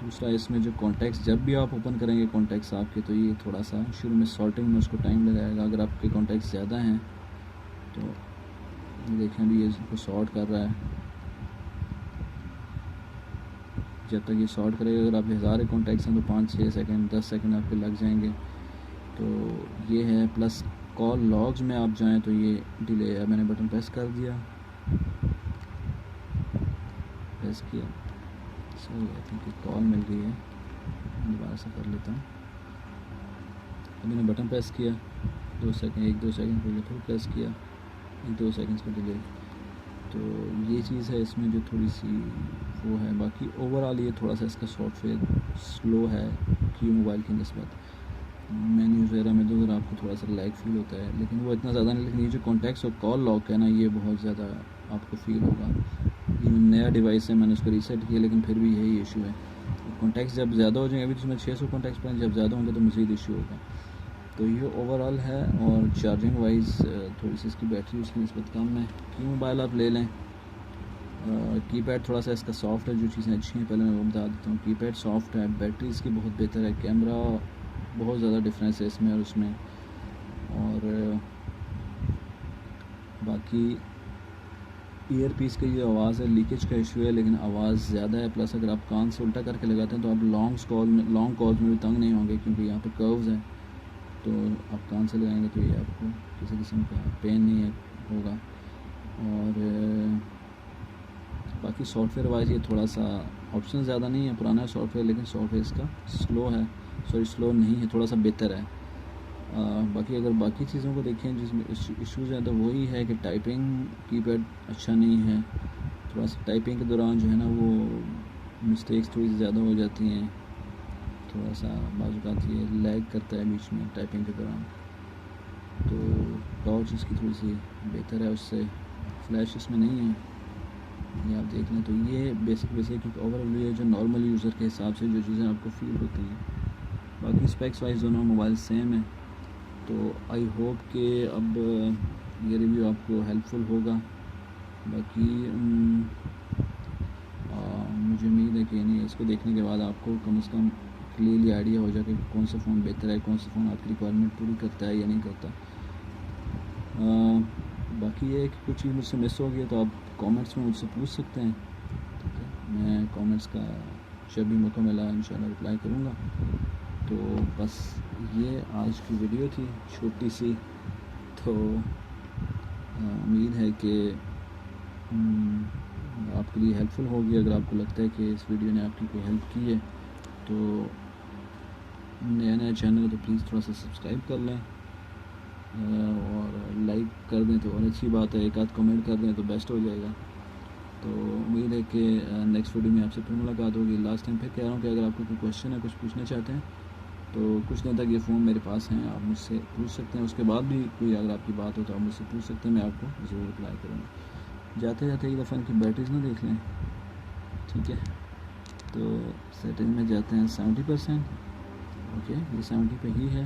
दूसरा, इसमें जो कॉन्टैक्ट्स जब भी आप ओपन करेंगे कॉन्टैक्ट्स आपके, तो ये थोड़ा सा शुरू में सॉर्टिंग में उसको टाइम लगाएगा। अगर आपके कॉन्टैक्ट्स ज़्यादा हैं तो देखें भी ये इसको सॉर्ट कर रहा है। जब तक ये सॉर्ट करेगा, अगर आपके 1000 कॉन्टैक्ट्स हैं तो 5-6 सेकंड 10 सेकंड आपके लग जाएंगे। तो ये है। प्लस कॉल लॉग्स में आप जाएं तो ये डिले है। मैंने बटन प्रेस कर दिया, प्रेस किया, सही है, क्योंकि कॉल मिल गई है। दोबारा से कर लेता हूँ। अब मैंने बटन प्रेस किया, 1-2 सेकंड पहले फिर प्रेस किया, 1-2 सेकंड्स का डिले। तो ये चीज़ है इसमें जो थोड़ी सी वो है। बाकी ओवरऑल ये थोड़ा सा इसका सॉफ्टवेयर स्लो है क्यू मोबाइल की निस्बत। मेन्यूज़ वगैरह में तो अगर आपको थोड़ा सा लैग फील होता है, लेकिन वो इतना ज़्यादा नहीं। लेकिन ये जो कॉन्टैक्ट्स और कॉल लॉक है ना, ये बहुत ज़्यादा आपको फील होगा। ये नया डिवाइस है, मैंने उसको रीसेट किया, लेकिन फिर भी यही इशू है। कॉन्टैक्ट्स जब ज़्यादा हो जाएंगे, अभी तो इसमें 600 कॉन्टैक्ट्स पड़े, जब ज़्यादा होंगे तो मज़ीद इशू होगा। तो ये ओवरऑल है। और चार्जिंग वाइज थोड़ी सी इसकी बैटरी उसकी निस्बत कम है। क्यू मोबाइल आप ले लें। कीपैड थोड़ा सा इसका सॉफ्ट है, जो चीज़ें अच्छी हैं पहले मैं वो बता देता हूँ। कीपैड सॉफ्ट है, बैटरी इसकी बहुत बेहतर है, कैमरा बहुत ज़्यादा डिफरेंस है इसमें और उसमें। और बाकी ईयर पीस की जो आवाज़ है, लीकेज का इशू है, लेकिन आवाज़ ज़्यादा है। प्लस अगर आप कान से उल्टा करके लगाते हैं तो आप लॉन्ग कॉल्स में भी तंग नहीं होंगे, क्योंकि यहाँ पे कर्व्स हैं। तो आप कान से लगाएंगे तो ये आपको किसी किस्म का पेन नहीं होगा। और बाकी सॉफ्टवेयर वाइज ये थोड़ा सा ऑप्शन ज़्यादा नहीं है, पुराना सॉफ्टवेयर, लेकिन सॉफ्टवेयर इसका स्लो है, स्लो नहीं है, थोड़ा सा बेहतर है। बाकी अगर बाकी चीज़ों को देखें जिसमें इश्यूज़ हैं, तो वही है कि टाइपिंग कीपैड अच्छा नहीं है। थोड़ा सा टाइपिंग के दौरान जो है ना, वो मिस्टेक्स थोड़ी ज़्यादा हो जाती हैं, थोड़ा सा बाजू आती है, लैग करता है बीच में टाइपिंग के दौरान। तो टॉर्च इसकी थोड़ी सी बेहतर है उससे, फ्लैश इसमें नहीं है। ये आप देख लें। तो ये बेसिक एक ओवरव्यू है जो नॉर्मल यूज़र के हिसाब से जो चीज़ें आपको फील होती हैं। बाकी स्पेक्स वाइज दोनों मोबाइल सेम है। तो आई होप कि अब ये रिव्यू आपको हेल्पफुल होगा। बाकी मुझे उम्मीद है कि नहीं इसको देखने के बाद आपको कम से कम क्लियरली आइडिया हो जाए कि कौन सा फ़ोन बेहतर है, कौन सा फ़ोन आपकी रिक्वायरमेंट पूरी करता है या नहीं करता। बाकी ये है कि कुछ चीज़ मुझसे मिस हो गई तो आप कमेंट्स में मुझसे पूछ सकते हैं, ठीक है। मैं कमेंट्स का जब भी मौका मिला इंशाल्लाह रिप्लाई करूँगा। तो बस ये आज की वीडियो थी छोटी सी। तो उम्मीद है कि आपके लिए हेल्पफुल होगी। अगर आपको लगता है कि इस वीडियो ने आपकी कोई हेल्प की है तो नया चैनल है तो प्लीज़ थोड़ा सा सब्सक्राइब कर लें और लाइक कर दें तो और अच्छी बात है। एक आध कमेंट कर दें तो बेस्ट हो जाएगा। तो उम्मीद है कि नेक्स्ट वीडियो में आपसे फिर मुलाकात होगी। लास्ट टाइम फिर कह रहा हूँ कि अगर आपको कोई क्वेश्चन है, कुछ पूछना चाहते हैं तो कुछ दिन तक ये फ़ोन मेरे पास हैं, आप मुझसे पूछ सकते हैं। उसके बाद भी कोई अगर आपकी बात हो तो आप मुझसे पूछ सकते हैं, मैं आपको ज़रूर रिप्लाई करूँगा। जाते जाते एक दफ़ा इनकी बैटरीज ना देख लें, ठीक है। तो सेटिंग में जाते हैं 70%, ओके ये 70 पे ही है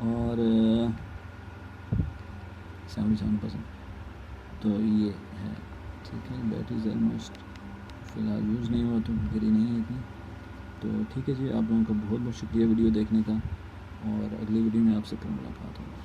और 77%, तो ये है, ठीक है। बैटरीज ऑलमोस्ट फ़िलहाल यूज़ नहीं हुआ तो गिरी नहीं है इतनी। तो ठीक है जी, आप लोगों का बहुत बहुत शुक्रिया वीडियो देखने का और अगली वीडियो में आपसे फिर मुलाकात होगी।